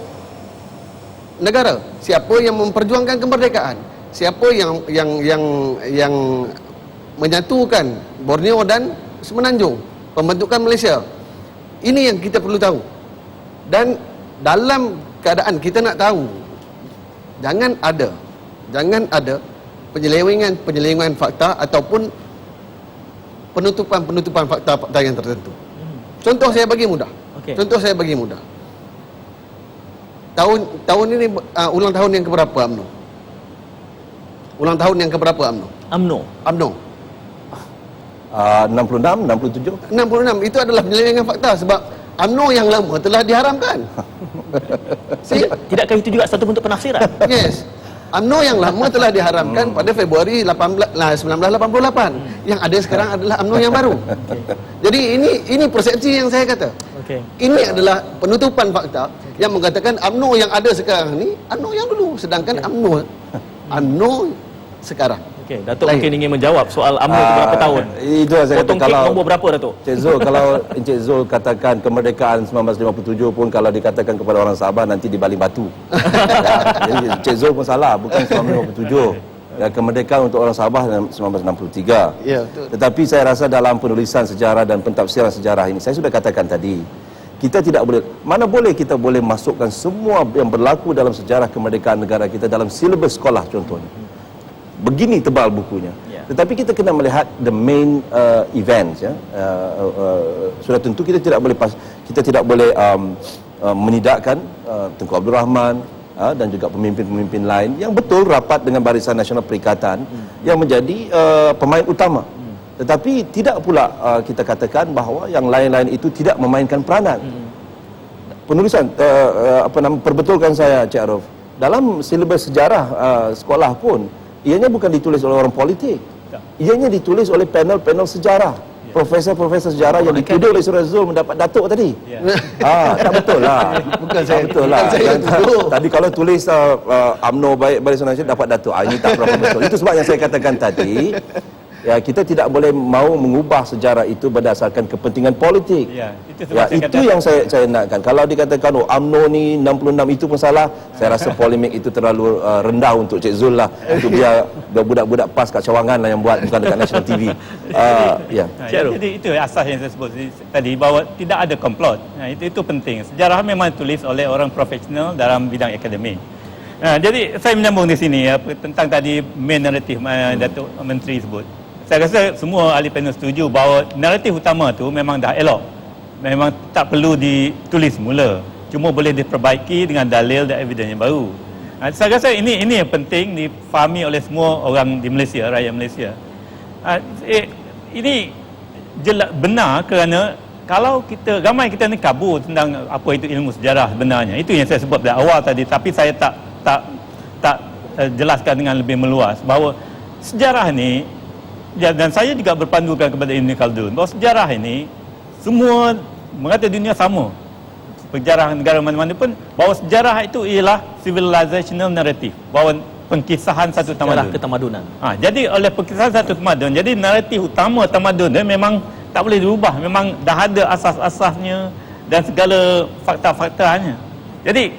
negara, siapa yang memperjuangkan kemerdekaan, siapa yang menyatukan Borneo dan Semenanjung, pembentukan Malaysia. Ini yang kita perlu tahu. Dan dalam keadaan kita nak tahu, jangan ada penyelewengan fakta ataupun penutupan fakta yang tertentu. Contoh saya bagi mudah. Tahun ini ulang tahun yang keberapa UMNO? Ulang tahun yang keberapa UMNO? UMNO.
66, 67.
66 itu adalah penyelewengan fakta sebab UMNO yang lama telah diharamkan.
Tidakkah itu juga satu bentuk penafsiran?
Yes. UMNO yang lama telah diharamkan pada Februari 1988. Yang ada sekarang adalah UMNO yang baru. Jadi ini persepsi yang saya kata. Ini adalah penutupan fakta yang mengatakan UMNO yang ada sekarang ni UMNO yang dulu, sedangkan UMNO sekarang.
Datuk mungkin ingin menjawab soal UMNO itu berapa tahun?
Itu saya kata,
potong kek nombor berapa, Datuk?
Encik Zul, kalau Encik Zul katakan kemerdekaan 1957 pun kalau dikatakan kepada orang Sabah nanti dibaling batu. Jadi Encik Zul pun salah, bukan 1957. Kemerdekaan untuk orang Sabah 1963.
Ya, betul.
Tetapi saya rasa dalam penulisan sejarah dan pentafsiran sejarah ini, saya sudah katakan tadi, kita tidak boleh, mana boleh kita boleh masukkan semua yang berlaku dalam sejarah kemerdekaan negara kita dalam silibus sekolah contohnya. Begini tebal bukunya. Tetapi kita kena melihat the main events, ya. Sudah tentu kita tidak boleh menidakkan Tengku Abdul Rahman dan juga pemimpin-pemimpin lain yang betul rapat dengan Barisan Nasional Perikatan yang menjadi pemain utama. Tetapi tidak pula kita katakan bahawa yang lain-lain itu tidak memainkan peranan. Penulisan perbetulkan saya, Cik Arif, dalam silibus sejarah sekolah pun ianya bukan ditulis oleh orang politik. Ianya ditulis oleh panel-panel sejarah. Profesor-profesor sejarah yang dituduh oleh Surah Zul mendapat datuk tadi. Tak betul lah.
Bukan saya.
Betul lah. Tadi kalau tulis UMNO baik Barisan Nasional dapat datuk. Ini tak berapa betul. Itu sebab yang saya katakan tadi. Ya, kita tidak boleh mau mengubah sejarah itu berdasarkan kepentingan politik. Itu yang saya nakkan. Kalau dikatakan UMNO ni 66 itu pun salah, saya rasa polemik itu terlalu rendah untuk Cik Zul lah. Untuk dia budak-budak PAS kat Cawangan lah yang buat, bukan dekat National TV.
Jadi itu asas yang saya sebut tadi, bahawa tidak ada komplot. Itu penting. Sejarah memang ditulis oleh orang profesional dalam bidang akademik. Jadi saya menyambung di sini tentang tadi main naratif Datuk Menteri sebut. Saya rasa semua ahli panel setuju bahawa naratif utama tu memang dah elok. Memang tak perlu ditulis mula. Cuma boleh diperbaiki dengan dalil dan evidence yang baru. Saya rasa ini yang penting difahami oleh semua orang di Malaysia, rakyat Malaysia. Ini benar kerana kalau ramai kita ni kabur tentang apa itu ilmu sejarah sebenarnya. Itu yang saya sebut dari awal tadi, tapi saya tak jelaskan dengan lebih meluas bahawa sejarah ni, dan saya juga berpandukan kepada Ibn Khaldun bahawa sejarah ini semua mengata dunia sama. Sejarah negara mana-mana pun, bahawa sejarah itu ialah civilizational narrative, bahawa pengkisahan satu tamadun.
Ketamadunan.
Jadi oleh pengkisahan satu tamadun, jadi naratif utama tamadun dia memang tak boleh dirubah, memang dah ada asas-asasnya dan segala fakta-faktanya. Jadi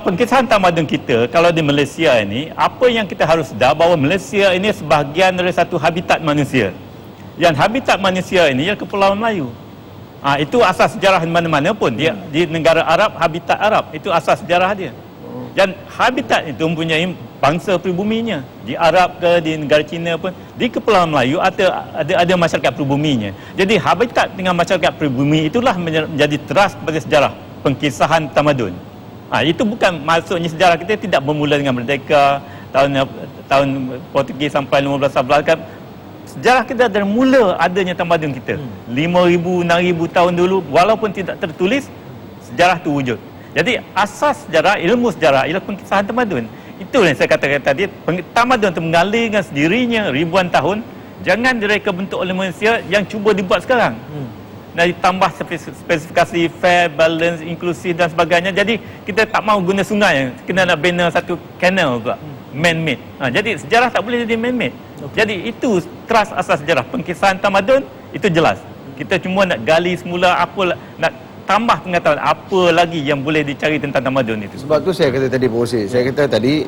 pengkisahan tamadun kita kalau di Malaysia ini, apa yang kita harus sedar bahawa Malaysia ini sebahagian dari satu habitat manusia. Yang habitat manusia ini ialah Kepulauan Melayu. Itu asas sejarah di mana-mana pun. Dia di negara Arab, habitat Arab. Itu asas sejarah dia. Dan habitat itu mempunyai bangsa peribuminya. Di Arab ke, di negara Cina pun, di Kepulauan Melayu ada masyarakat peribuminya. Jadi habitat dengan masyarakat pribumi itulah menjadi teras kepada sejarah pengkisahan tamadun. Itu bukan maksudnya sejarah kita tidak bermula dengan merdeka tahun Portugis sampai 1511 kan. Sejarah kita dari mula adanya tamadun kita. 5,000, 6,000 tahun dulu, walaupun tidak tertulis, sejarah itu wujud. Jadi asas sejarah, ilmu sejarah ialah pengkisahan tamadun. Itu yang saya katakan tadi, tamadun itu mengalir dengan sendirinya ribuan tahun. Jangan direka bentuk oleh manusia yang cuba dibuat sekarang. Dan ditambah spesifikasi fair, balance, inklusif dan sebagainya. Jadi kita tak mahu guna sungai, kena nak bina satu kanal pula, man-made. Jadi sejarah tak boleh jadi man-made. Jadi itu teras asas sejarah. Pengkisahan tamadun itu jelas. Kita cuma nak gali semula nak tambah pengetahuan apa lagi yang boleh dicari tentang tamadun itu.
Sebab tu saya kata tadi Pak Hussein, saya kata tadi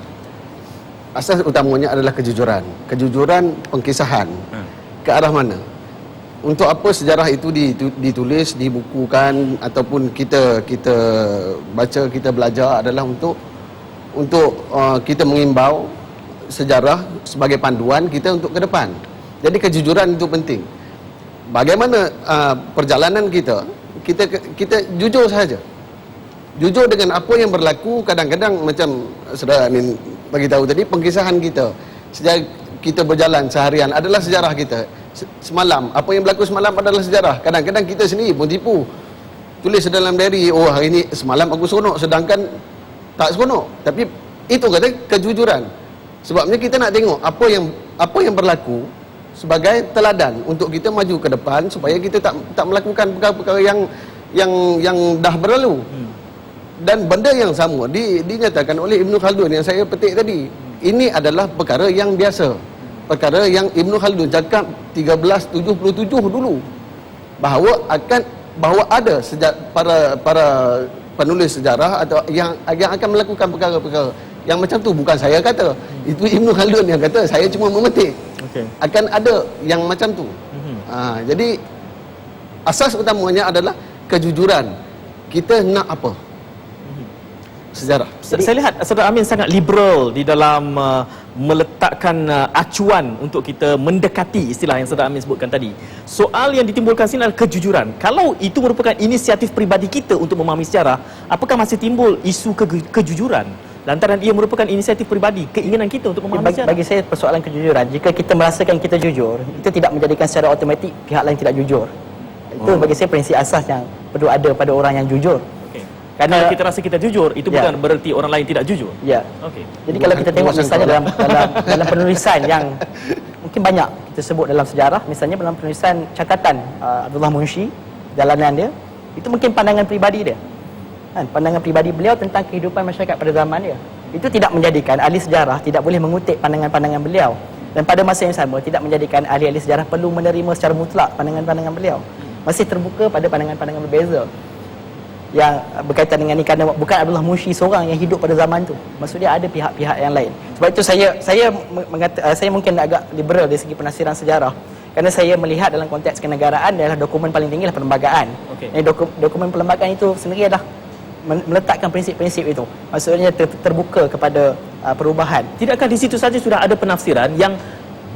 asas utamanya adalah kejujuran. Kejujuran pengkisahan. Ke arah mana? Untuk apa sejarah itu ditulis, dibukukan ataupun kita baca, kita belajar adalah untuk kita mengimbau sejarah sebagai panduan kita untuk ke depan. Jadi kejujuran itu penting. Bagaimana perjalanan kita jujur saja. Jujur dengan apa yang berlaku. Kadang-kadang macam Saudara Amin bagi tahu tadi, pengkisahan kita sejak kita berjalan seharian adalah sejarah kita. Semalam, apa yang berlaku semalam adalah sejarah. Kadang-kadang kita sendiri pun tipu. Tulis dalam diary, oh hari ini semalam aku seronok, sedangkan tak seronok. Tapi itu kata kejujuran. Sebabnya kita nak tengok apa yang berlaku sebagai teladan untuk kita maju ke depan supaya kita tak melakukan perkara-perkara yang dah berlalu. Dan benda yang sama dinyatakan oleh Ibn Khaldun yang saya petik tadi. Ini adalah perkara yang biasa. Perkara yang Ibn Khaldun cakap 1377 dulu. Bahawa ada para penulis sejarah atau yang akan melakukan perkara-perkara yang macam tu. Bukan saya kata, itu Ibn Khaldun yang kata, saya cuma memetik. Akan ada yang macam tu. Jadi asas utamanya adalah kejujuran. Kita nak apa? Sejarah.
Saya lihat Saudara Amin sangat liberal di dalam meletakkan acuan untuk kita mendekati istilah yang Saudara Amin sebutkan tadi. Soal yang ditimbulkan sini adalah kejujuran. Kalau itu merupakan inisiatif peribadi kita untuk memahami sejarah, apakah masih timbul isu kejujuran? Lantaran ia merupakan inisiatif peribadi, keinginan kita untuk memahami sejarah.
Bagi saya persoalan kejujuran, jika kita merasakan kita jujur, itu tidak menjadikan secara automatik pihak lain tidak jujur. Itu bagi saya prinsip asas yang perlu ada pada orang yang jujur.
Kalau kita rasa kita jujur, itu bukan bererti orang lain tidak jujur.
Ya. Jadi kalau kita tengok misalnya dalam penulisan yang mungkin banyak kita sebut dalam sejarah, misalnya dalam penulisan catatan Abdullah Munshi, jalanan dia, itu mungkin pandangan peribadi dia. Pandangan peribadi beliau tentang kehidupan masyarakat pada zaman dia. Itu tidak menjadikan ahli sejarah tidak boleh mengutip pandangan-pandangan beliau. Dan pada masa yang sama, tidak menjadikan ahli-ahli sejarah perlu menerima secara mutlak pandangan-pandangan beliau. Masih terbuka pada pandangan-pandangan berbeza yang berkaitan dengan ini, kerana bukan Abdullah Munshi seorang yang hidup pada zaman tu. Maksudnya ada pihak-pihak yang lain. Sebab itu saya mungkin agak liberal dari segi penafsiran sejarah. Kerana saya melihat dalam konteks kenegaraan adalah dokumen paling tinggi adalah perlembagaan. Dokumen perlembagaan itu sendiri adalah meletakkan prinsip-prinsip itu. Maksudnya terbuka kepada perubahan.
Tidakkah di situ saja sudah ada penafsiran yang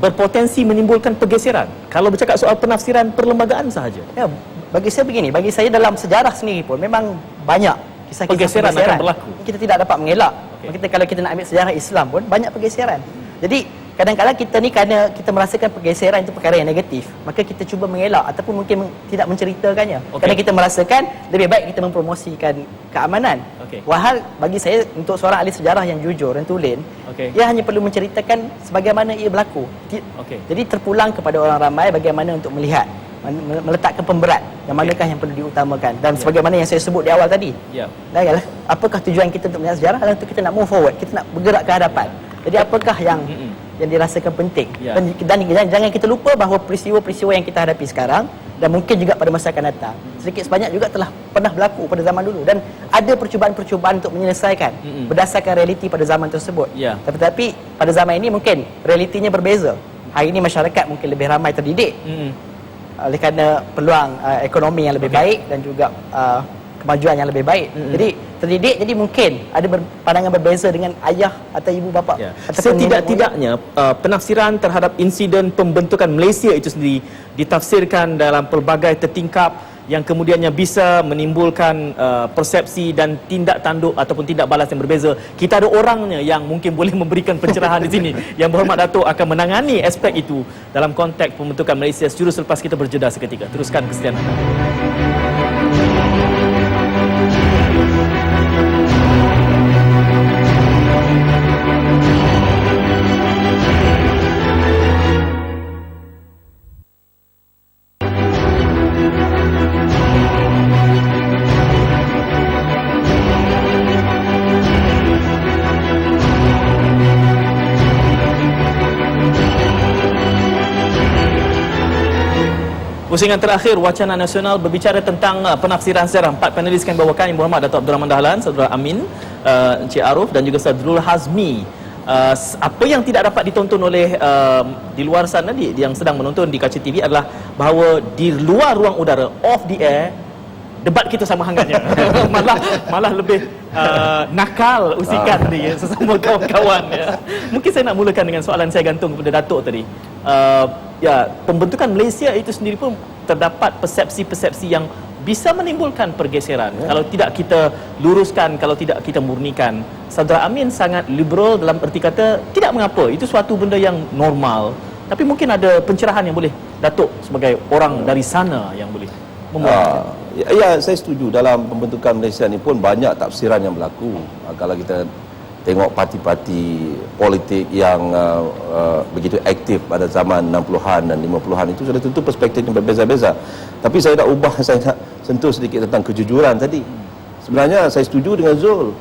berpotensi menimbulkan pergeseran? Kalau bercakap soal penafsiran perlembagaan sahaja.
Ya, bagi saya begini, bagi saya dalam sejarah sendiri pun memang banyak kisah-kisah
pergeseran akan berlaku.
Kita tidak dapat mengelak. Kalau kita nak ambil sejarah Islam pun banyak pergeseran. Jadi kadang-kadang kita ni kerana kita merasakan pergeseran itu perkara yang negatif, maka kita cuba mengelak ataupun mungkin tidak menceritakannya. Kerana kita merasakan lebih baik kita mempromosikan keamanan. Walhal bagi saya, untuk seorang ahli sejarah yang jujur dan tulen, ia hanya perlu menceritakan sebagaimana ia berlaku. Jadi terpulang kepada orang ramai bagaimana untuk melihat, meletakkan pemberat yang manakah yang perlu diutamakan. Dan sebagaimana yang saya sebut di awal tadi, apakah tujuan kita untuk melihat sejarah adalah untuk kita nak move forward, kita nak bergerak ke hadapan. Jadi apakah yang dirasakan penting?
Ya.
Dan jangan kita lupa bahawa peristiwa-peristiwa yang kita hadapi sekarang dan mungkin juga pada masa akan datang sedikit sebanyak juga telah pernah berlaku pada zaman dulu dan ada percubaan-percubaan untuk menyelesaikan berdasarkan realiti pada zaman tersebut.
Ya.
Tetapi pada zaman ini mungkin realitinya berbeza. Hari ini masyarakat mungkin lebih ramai terdidik oleh kerana peluang ekonomi yang lebih baik dan juga kemajuan yang lebih baik. Jadi terdidik, jadi mungkin ada pandangan berbeza dengan ayah atau ibu bapa.
Ya. Setidak-tidaknya penafsiran terhadap insiden pembentukan Malaysia itu sendiri ditafsirkan dalam pelbagai tertingkap yang kemudiannya bisa menimbulkan persepsi dan tindak tanduk ataupun tindak balas yang berbeza. Kita ada orangnya yang mungkin boleh memberikan pencerahan di sini. Yang Berhormat Datuk akan menangani aspek itu dalam konteks pembentukan Malaysia sejurus selepas kita berjeda seketika. Teruskan kesediaan anda. Pusingan terakhir Wacana Nasional berbicara tentang penafsiran sejarah. 4 panelis kami bawakan Yang Berhormat Datuk Abdul Rahman Dahlan, Saudara Amin, Encik Aruf dan juga Saudara Hazmi. Apa yang tidak dapat ditonton oleh di luar sana yang sedang menonton di kaca TV adalah bahawa di luar ruang udara, off the air, debat kita sama hangatnya. malah lebih nakal usikan sesama kawan-kawan ya. Mungkin saya nak mulakan dengan soalan saya gantung kepada Datuk tadi. Pembentukan Malaysia itu sendiri pun terdapat persepsi-persepsi yang bisa menimbulkan pergeseran kalau tidak kita luruskan, kalau tidak kita murnikan. Saudara Amin sangat liberal dalam erti kata tidak mengapa, itu suatu benda yang normal. Tapi mungkin ada pencerahan yang boleh Datuk sebagai orang dari sana yang boleh memuatkan.
Ya, saya setuju. Dalam pembentukan Malaysia ni pun banyak tafsiran yang berlaku. Kalau kita tengok parti-parti politik yang begitu aktif pada zaman 60-an dan 50-an itu sudah tentu perspektifnya berbeza-beza. Tapi saya nak ubah, saya nak sentuh sedikit tentang kejujuran tadi. Sebenarnya saya setuju dengan Zul.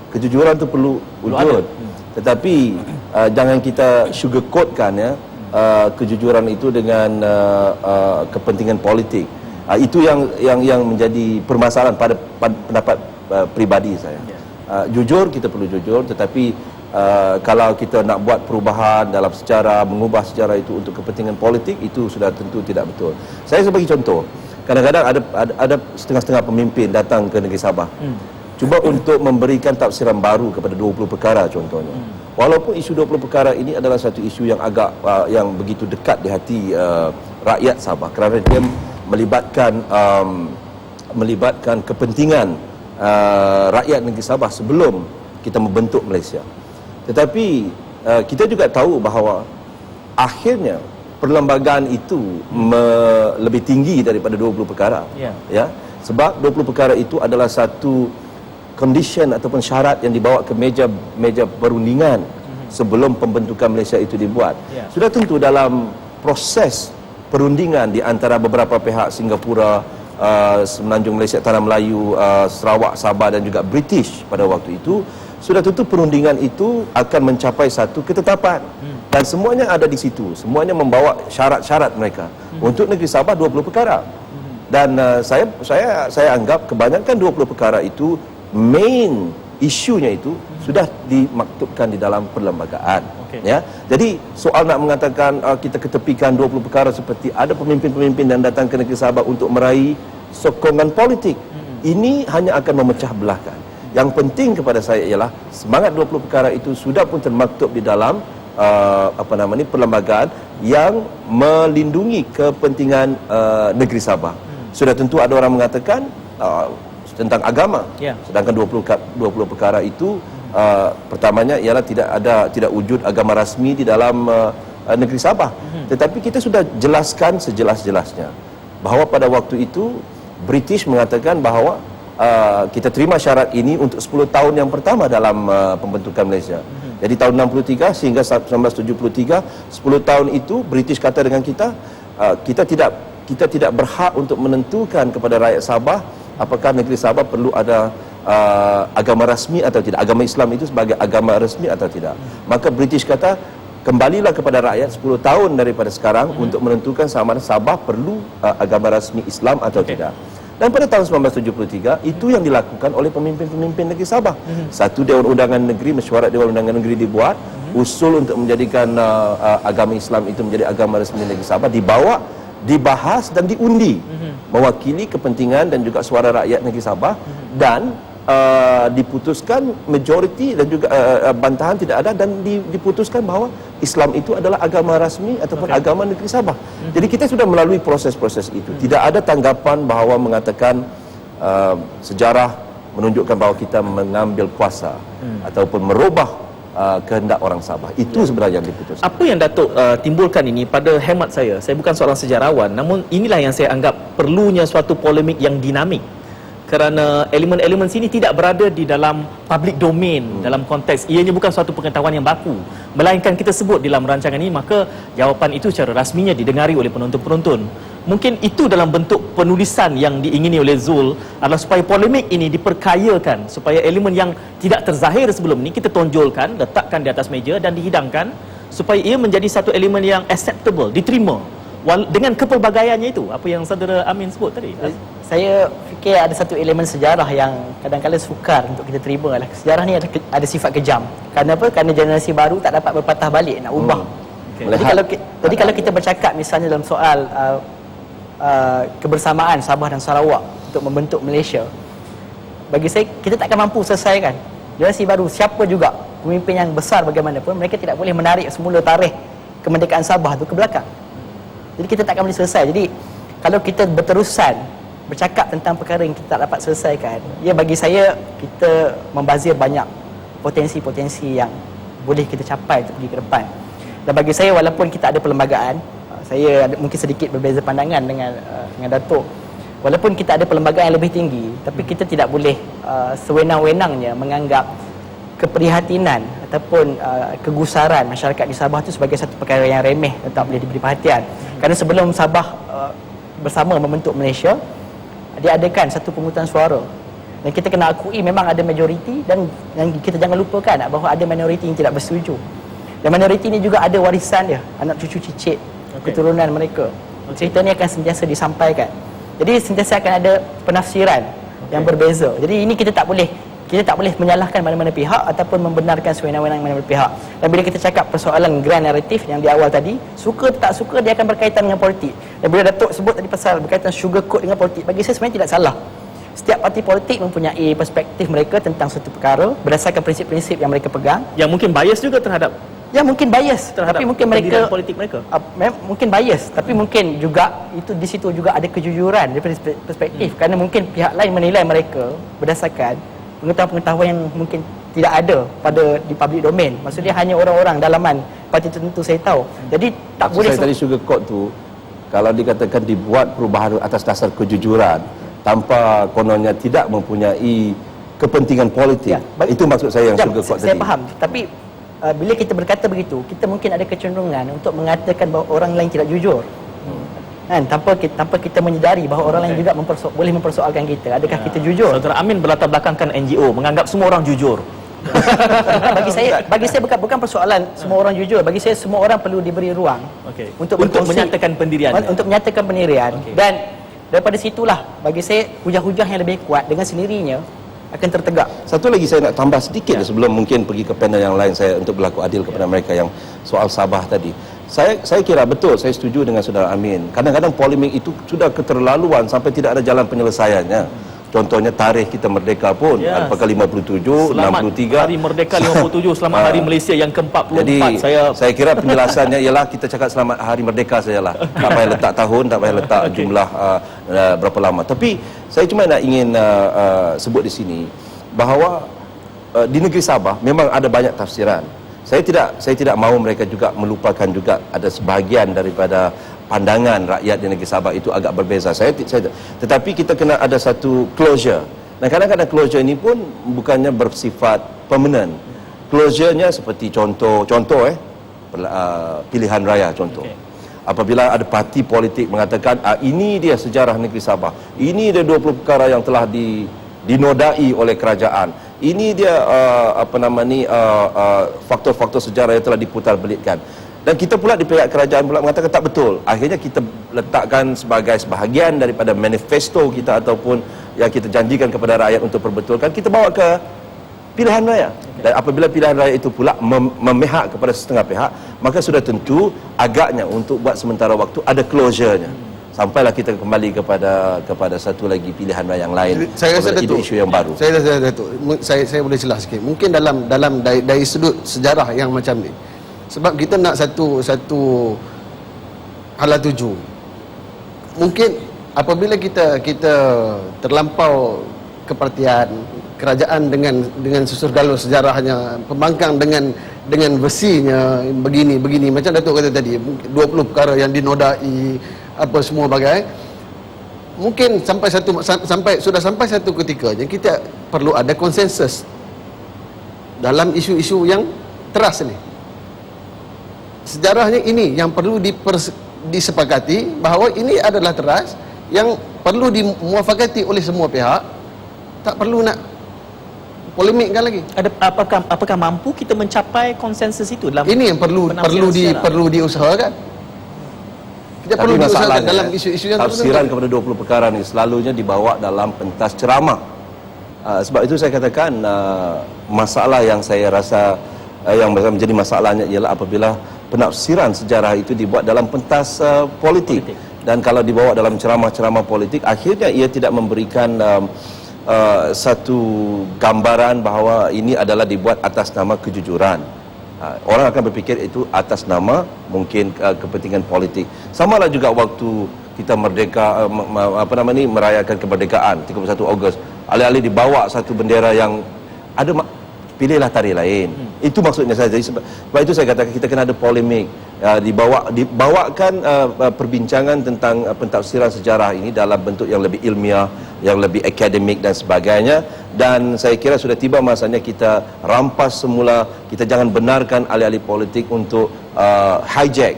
Kejujuran itu perlu wujud. Tetapi jangan kita sugarcoatkan ya kejujuran itu dengan kepentingan politik. Itu yang menjadi permasalahan pada pendapat pribadi saya. Jujur, kita perlu jujur, tetapi kalau kita nak buat perubahan dalam secara mengubah sejarah itu untuk kepentingan politik, itu sudah tentu tidak betul. Saya sebagai contoh, kadang-kadang ada setengah-setengah pemimpin datang ke negeri Sabah, cuba untuk memberikan tafsiran baru kepada 20 perkara contohnya. Walaupun isu 20 perkara ini adalah satu isu yang agak yang begitu dekat di hati rakyat Sabah, kerana dia melibatkan kepentingan rakyat negeri Sabah sebelum kita membentuk Malaysia. Tetapi kita juga tahu bahawa akhirnya perlembagaan itu lebih tinggi daripada 20 perkara. Ya. Sebab 20 perkara itu adalah satu condition ataupun syarat yang dibawa ke meja perundingan sebelum pembentukan Malaysia itu dibuat. Sudah tentu dalam proses perundingan di antara beberapa pihak, Singapura, Semenanjung Malaysia, Tanah Melayu, Sarawak, Sabah dan juga British pada waktu itu, sudah tentu perundingan itu akan mencapai satu ketetapan. Dan semuanya ada di situ. Semuanya membawa syarat-syarat mereka. Untuk negeri Sabah 20 perkara. Dan saya anggap kebanyakan 20 perkara itu main isunya itu sudah dimaktubkan di dalam perlembagaan. Ya. Jadi soal nak mengatakan kita ketepikan 20 perkara seperti ada pemimpin-pemimpin yang datang ke negeri Sabah untuk meraih sokongan politik, ini hanya akan memecah belahkan. Yang penting kepada saya ialah semangat 20 perkara itu sudah pun termaktub di dalam perlembagaan yang melindungi kepentingan negeri Sabah. Sudah tentu ada orang mengatakan tentang agama. Sedangkan 20 perkara itu pertamanya ialah tidak wujud agama rasmi di dalam negeri Sabah. Tetapi kita sudah jelaskan sejelas-jelasnya bahawa pada waktu itu British mengatakan bahawa kita terima syarat ini untuk 10 tahun yang pertama dalam pembentukan Malaysia. Jadi tahun 63 sehingga 1973, 10 tahun itu British kata dengan kita, kita tidak berhak untuk menentukan kepada rakyat Sabah apakah negeri Sabah perlu ada agama rasmi atau tidak, agama Islam itu sebagai agama resmi atau tidak. Maka British kata, kembalilah kepada rakyat 10 tahun daripada sekarang untuk menentukan sama ada Sabah perlu agama rasmi Islam atau tidak. Dan pada tahun 1973 itu yang dilakukan oleh pemimpin-pemimpin negeri Sabah. Satu Dewan Undangan Negeri, mesyuarat Dewan Undangan Negeri dibuat, usul untuk menjadikan agama Islam itu menjadi agama resmi negeri Sabah, dibawa, dibahas dan diundi, mewakili kepentingan dan juga suara rakyat negeri Sabah, dan diputuskan majoriti dan juga bantahan tidak ada, dan diputuskan bahawa Islam itu adalah agama rasmi ataupun agama negeri Sabah. Jadi kita sudah melalui proses-proses itu. Tidak ada tanggapan bahawa mengatakan sejarah menunjukkan bahawa kita mengambil kuasa ataupun merubah kehendak orang Sabah. Itu sebenarnya yang diputuskan.
Apa yang Datuk timbulkan ini, pada hemat saya bukan seorang sejarawan, namun inilah yang saya anggap perlunya suatu polemik yang dinamik. Kerana elemen-elemen sini tidak berada di dalam public domain, dalam konteks ianya bukan suatu pengetahuan yang baku, melainkan kita sebut dalam rancangan ini, maka jawapan itu secara rasminya didengari oleh penonton-penonton. Mungkin itu dalam bentuk penulisan yang diingini oleh Zul adalah supaya polemik ini diperkayakan, supaya elemen yang tidak terzahir sebelum ini kita tonjolkan, letakkan di atas meja dan dihidangkan, supaya ia menjadi satu elemen yang acceptable, diterima dengan kepelbagaiannya itu, apa yang Saudara Amin sebut tadi.
Saya fikir ada satu elemen sejarah yang kadang-kadang sukar untuk kita terima lah. Sejarah ni ada sifat kejam. Kerana apa? Kerana generasi baru tak dapat berpatah balik nak ubah. Jadi kalau kita bercakap misalnya dalam soal kebersamaan Sabah dan Sarawak untuk membentuk Malaysia, bagi saya kita tak akan mampu selesaikan. Generasi baru siapa juga pemimpin yang besar bagaimanapun, mereka tidak boleh menarik semula tarikh kemerdekaan Sabah tu ke belakang. Jadi kita tak akan boleh selesai. Jadi kalau kita berterusan bercakap tentang perkara yang kita tak dapat selesaikan, ya bagi saya kita membazir banyak potensi-potensi yang boleh kita capai untuk pergi ke depan. Dan bagi saya, walaupun kita ada perlembagaan, saya mungkin sedikit berbeza pandangan dengan Datuk. Walaupun kita ada perlembagaan yang lebih tinggi, tapi kita tidak boleh sewenang-wenangnya menganggap keprihatinan ataupun kegusaran masyarakat di Sabah itu sebagai satu perkara yang remeh dan tak boleh diberi perhatian. Kerana sebelum Sabah bersama membentuk Malaysia, diadakan satu pemungutan suara, dan kita kena akui memang ada majoriti, dan kita jangan lupakan bahawa ada minoriti yang tidak bersetuju, dan minoriti ini juga ada warisan dia, anak cucu cicit, keturunan mereka. Cerita ni akan sentiasa disampaikan, jadi sentiasa akan ada penafsiran yang berbeza. Jadi ini kita tak boleh menyalahkan mana-mana pihak ataupun membenarkan sewenang-wenang mana-mana pihak. Dan bila kita cakap persoalan grand naratif yang di awal tadi, suka atau tak suka dia akan berkaitan dengan politik. Dan bila Datuk sebut tadi pasal berkaitan sugar coat dengan politik, bagi saya sebenarnya tidak salah. Setiap parti politik mempunyai perspektif mereka tentang satu perkara berdasarkan prinsip-prinsip yang mereka pegang,
yang mungkin bias juga terhadap
mungkin bias terhadap, tapi mungkin mereka
politik mereka
mungkin bias, tapi mungkin juga itu di situ juga ada kejujuran dari perspektif. Kerana mungkin pihak lain menilai mereka berdasarkan pengetahuan yang mungkin tidak ada di public domain. Maksudnya hanya orang-orang dalaman parti tertentu saya tahu. Jadi tak boleh
saya tadi sugar coat tu, kalau dikatakan dibuat perubahan atas dasar kejujuran tanpa kononnya tidak mempunyai kepentingan politik, itu maksud saya yang sugar coat tadi.
Saya faham, tapi bila kita berkata begitu, kita mungkin ada kecenderungan untuk mengatakan bahawa orang lain tidak jujur. Kan, tanpa kita menyedari bahawa orang lain juga boleh mempersoalkan kita. Adakah kita jujur?
Saudara Amin berlatar belakangkan NGO, menganggap semua orang jujur.
bagi saya bukan persoalan semua orang jujur. Bagi saya semua orang perlu diberi ruang untuk
menyatakan pendiriannya.
Untuk menyatakan pendirian. Dan daripada situlah bagi saya hujah-hujah yang lebih kuat dengan sendirinya akan tertegak.
Satu lagi saya nak tambah sedikit sebelum mungkin pergi ke panel yang lain saya untuk berlaku adil kepada mereka yang soal Sabah tadi. Saya kira betul, saya setuju dengan Saudara Amin. Kadang-kadang polemik itu sudah keterlaluan sampai tidak ada jalan penyelesaiannya. Contohnya tarikh kita merdeka pun, apakah 57,
selamat
63.
Hari Merdeka 57, selamat Hari Malaysia yang ke-44.
Jadi saya kira penjelasannya ialah kita cakap selamat Hari Merdeka sajalah. Tak payah letak tahun, tak payah letak jumlah berapa lama. Tapi saya cuma nak ingin sebut di sini bahawa di negeri Sabah memang ada banyak tafsiran. Saya tidak mahu mereka juga melupakan juga ada sebahagian daripada pandangan rakyat di negeri Sabah itu agak berbeza. Tetapi kita kena ada satu closure. Dan kadang-kadang closure ini pun bukannya bersifat permanent. Closure-nya seperti contoh pilihan raya contoh. Apabila ada parti politik mengatakan ini dia sejarah negeri Sabah, ini dia 20 perkara yang telah dinodai oleh kerajaan. Ini dia faktor-faktor sejarah yang telah diputar belitkan. Dan kita pula di pihak kerajaan pula mengatakan tak betul. Akhirnya kita letakkan sebagai sebahagian daripada manifesto kita ataupun yang kita janjikan kepada rakyat untuk perbetulkan, kita bawa ke pilihan raya. Dan apabila pilihan raya itu pula memihak kepada setengah pihak, maka sudah tentu agaknya untuk buat sementara waktu ada closure-nya. Sampailah kita kembali kepada satu lagi pilihan raya yang lain.
Saya rasa Datuk,
isu yang baru.
Saya rasa Datuk, saya boleh celah sikit. Mungkin dalam dari sudut sejarah yang macam ni. Sebab kita nak satu hala tuju. Mungkin apabila kita terlampau kepartian, kerajaan dengan susur galur sejarahnya, pembangkang dengan besinya begini macam Datuk kata tadi, 20 perkara yang dinodai apa semua bagai. Mungkin sampai satu ketika yang kita perlu ada konsensus dalam isu-isu yang teras ni. Sejarahnya ini yang perlu disepakati bahawa ini adalah teras yang perlu dimuafakati oleh semua pihak. Tak perlu nak polemikkan lagi.
Apakah mampu kita mencapai konsensus itu dalam
ini yang perlu diusahakan. Kita
Tapi
perlu diusahakan
masalahnya,
dalam isu-isu yang
tafsiran kepada 20 perkara ni selalunya dibawa dalam pentas ceramah. Sebab itu saya katakan masalah yang saya rasa yang menjadi masalahnya ialah apabila penafsiran sejarah itu dibuat dalam pentas politik. Dan kalau dibawa dalam ceramah-ceramah politik, akhirnya ia tidak memberikan satu gambaran bahawa ini adalah dibuat atas nama kejujuran. Orang akan berfikir itu atas nama mungkin kepentingan politik. Samalah juga waktu kita merdeka merayakan kemerdekaan 31 Ogos, alih-alih dibawa satu bendera yang ada pilihlah tari lain. Itu maksudnya saya. Jadi sebab itu saya katakan kita kena ada polemik, dibawakan perbincangan tentang pentafsiran sejarah ini dalam bentuk yang lebih ilmiah, yang lebih akademik dan sebagainya. Dan saya kira sudah tiba masanya kita rampas semula, kita jangan benarkan alih-alih politik untuk hijack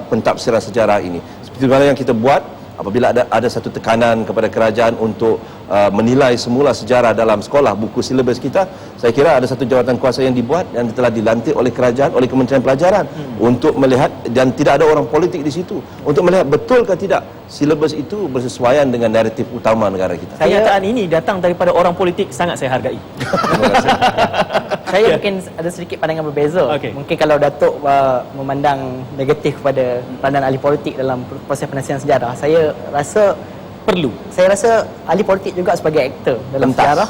pentafsiran sejarah ini. Seperti mana yang kita buat apabila ada satu tekanan kepada kerajaan untuk menilai semula sejarah dalam sekolah, buku silibus kita, saya kira ada satu jawatan kuasa yang dibuat yang telah dilantik oleh kerajaan, oleh Kementerian Pelajaran untuk melihat, dan tidak ada orang politik di situ, untuk melihat betul ke tidak silibus itu bersesuaian dengan naratif utama negara kita.
Pernyataan ini datang daripada orang politik, sangat saya hargai.
Terima kasih.
Saya mungkin ada sedikit pandangan berbeza. Mungkin kalau Datuk memandang negatif pada pandangan ahli politik dalam proses penafsiran sejarah, saya rasa perlu. Saya rasa ahli politik juga sebagai aktor dalam sejarah,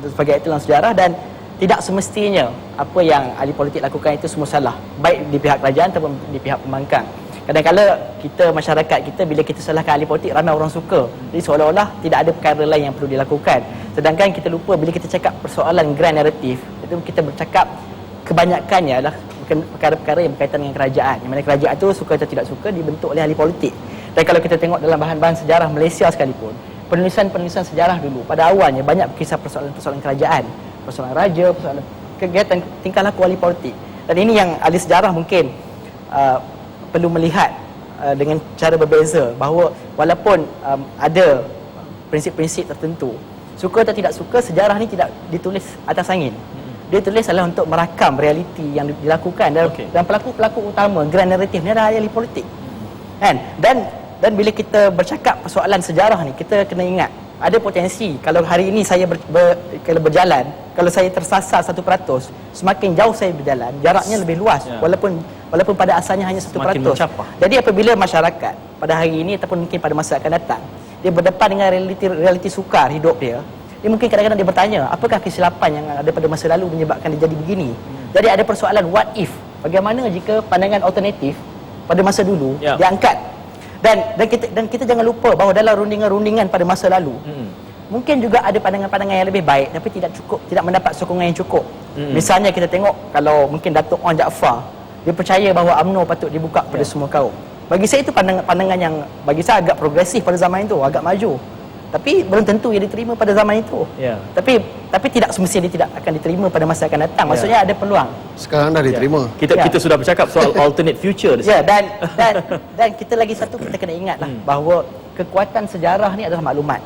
sebagai aktor dalam sejarah, dan tidak semestinya apa yang ahli politik lakukan itu semua salah, baik di pihak kerajaan ataupun di pihak pembangkang. Kadang-kadang kita, masyarakat kita, bila kita salahkan ahli politik, ramai orang suka. Jadi seolah-olah tidak ada perkara lain yang perlu dilakukan. Sedangkan kita lupa bila kita cakap persoalan grand naratif, itu kita bercakap kebanyakannya adalah perkara-perkara yang berkaitan dengan kerajaan. Yang mana kerajaan itu suka atau tidak suka dibentuk oleh ahli politik. Dan kalau kita tengok dalam bahan-bahan sejarah Malaysia sekalipun, penulisan-penulisan sejarah dulu pada awalnya banyak berkisah persoalan-persoalan kerajaan, persoalan raja, persoalan kegiatan tingkah laku ahli politik. Dan ini yang ahli sejarah mungkin perlu melihat dengan cara berbeza, bahawa walaupun ada prinsip-prinsip tertentu, suka atau tidak suka, sejarah ni tidak ditulis atas angin. Dia tulis adalah untuk merakam realiti yang dilakukan, dan pelaku-pelaku utama grand narrative ni adalah ahli politik. Kan? Dan bila kita bercakap persoalan sejarah ni, kita kena ingat ada potensi kalau hari ini saya kalau berjalan, kalau saya tersasar 1%, semakin jauh saya berjalan, jaraknya lebih luas, walaupun pada asalnya hanya 1%. Jadi apabila masyarakat pada hari ini ataupun mungkin pada masa akan datang, dia berdepan dengan realiti sukar hidup dia mungkin kadang-kadang dia bertanya, apakah kesilapan yang ada pada masa lalu menyebabkan dia jadi begini. Jadi ada persoalan what if, bagaimana jika pandangan alternatif pada masa dulu diangkat. Dan kita jangan lupa bahawa dalam rundingan-rundingan pada masa lalu, mungkin juga ada pandangan-pandangan yang lebih baik, tapi tidak mendapat sokongan yang cukup. Misalnya kita tengok, kalau mungkin Datuk Wan Jaafar, dia percaya bahawa UMNO patut dibuka pada semua kaum. Bagi saya itu pandangan yang bagi saya agak progresif pada zaman itu, agak maju. Tapi belum tentu ia diterima pada zaman itu. Tapi tidak semestinya dia tidak akan diterima pada masa akan datang. Maksudnya ada peluang.
Sekarang dah diterima.
Kita sudah bercakap soal alternate future.
Dan kita lagi satu, kita kena ingatlah bahawa kekuatan sejarah ni adalah maklumat.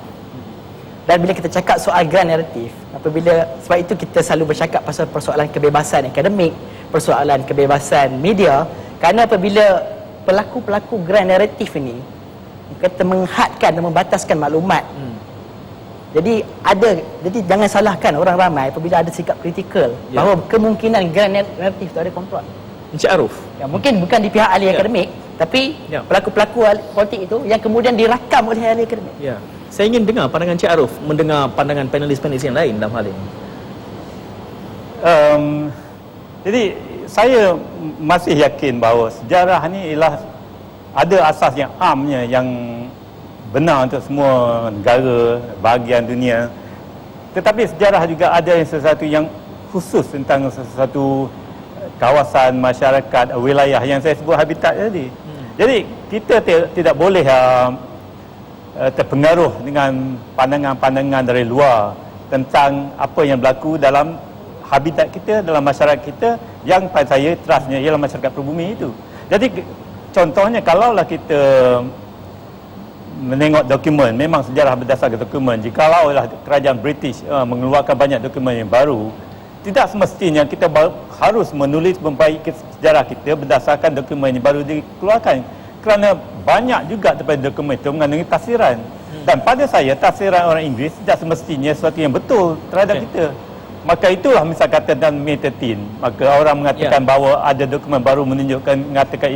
Dan bila kita cakap soal grand naratif, sebab itu kita selalu bercakap pasal persoalan kebebasan akademik, persoalan kebebasan media, kerana apabila pelaku-pelaku grand naratif ini kata menghadkan dan membataskan maklumat. Jadi jangan salahkan orang ramai apabila ada sikap kritikal bahawa kemungkinan grand naratif itu ada komplot.
Encik Aruf.
Ya, mungkin bukan di pihak ahli akademik, tapi pelaku-pelaku politik itu yang kemudian dirakam oleh ahli akademik.
Ya. Saya ingin dengar pandangan Encik Aruf, mendengar pandangan panelis-panelis yang lain dalam hal ini.
Jadi saya masih yakin bahawa sejarah ni ialah ada asas yang amnya, yang benar untuk semua negara bahagian dunia. Tetapi sejarah juga ada sesuatu yang khusus tentang sesuatu kawasan, masyarakat, wilayah yang saya sebut habitat tadi. Jadi kita tidak boleh terpengaruh dengan pandangan-pandangan dari luar tentang apa yang berlaku dalam habitat kita, dalam masyarakat kita, yang pada saya trustnya ialah masyarakat pribumi itu. Jadi contohnya kalaulah kita menengok dokumen, memang sejarah berdasarkan dokumen. Jikalau kerajaan British mengeluarkan banyak dokumen yang baru, tidak semestinya kita harus menulis membaiki sejarah kita berdasarkan dokumen yang baru dikeluarkan. Kerana banyak juga daripada dokumen itu mengandungi tafsiran. Dan pada saya, tafsiran orang Inggeris tidak semestinya sesuatu yang betul terhadap kita. Maka itulah misal kata dalam May 13, maka orang mengatakan bahawa ada dokumen baru mengatakan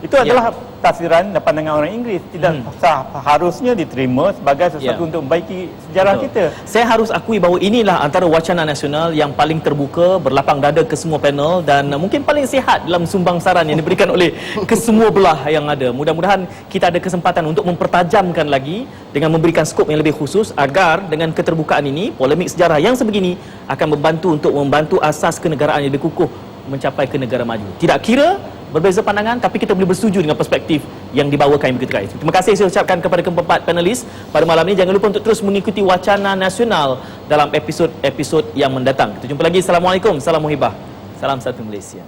itu adalah tafsiran dan pandangan orang Inggeris. Tidak harusnya diterima sebagai sesuatu untuk membaiki sejarah kita.
Saya harus akui bahawa inilah antara wacana nasional yang paling terbuka, berlapang dada ke semua panel dan mungkin paling sihat dalam sumbang saran yang diberikan oleh kesemua belah yang ada. Mudah-mudahan kita ada kesempatan untuk mempertajamkan lagi dengan memberikan skop yang lebih khusus agar dengan keterbukaan ini, polemik sejarah yang sebegini akan membantu asas kenegaraan yang lebih kukuh mencapai ke negara maju. Tidak kira berbeza pandangan, tapi kita boleh bersetuju dengan perspektif yang dibawakan yang begitu. Terima kasih saya ucapkan kepada keempat panelis pada malam ini. Jangan lupa untuk terus mengikuti wacana nasional dalam episod-episod yang mendatang. Kita jumpa lagi. Assalamualaikum, salam muhibah, salam satu Malaysia.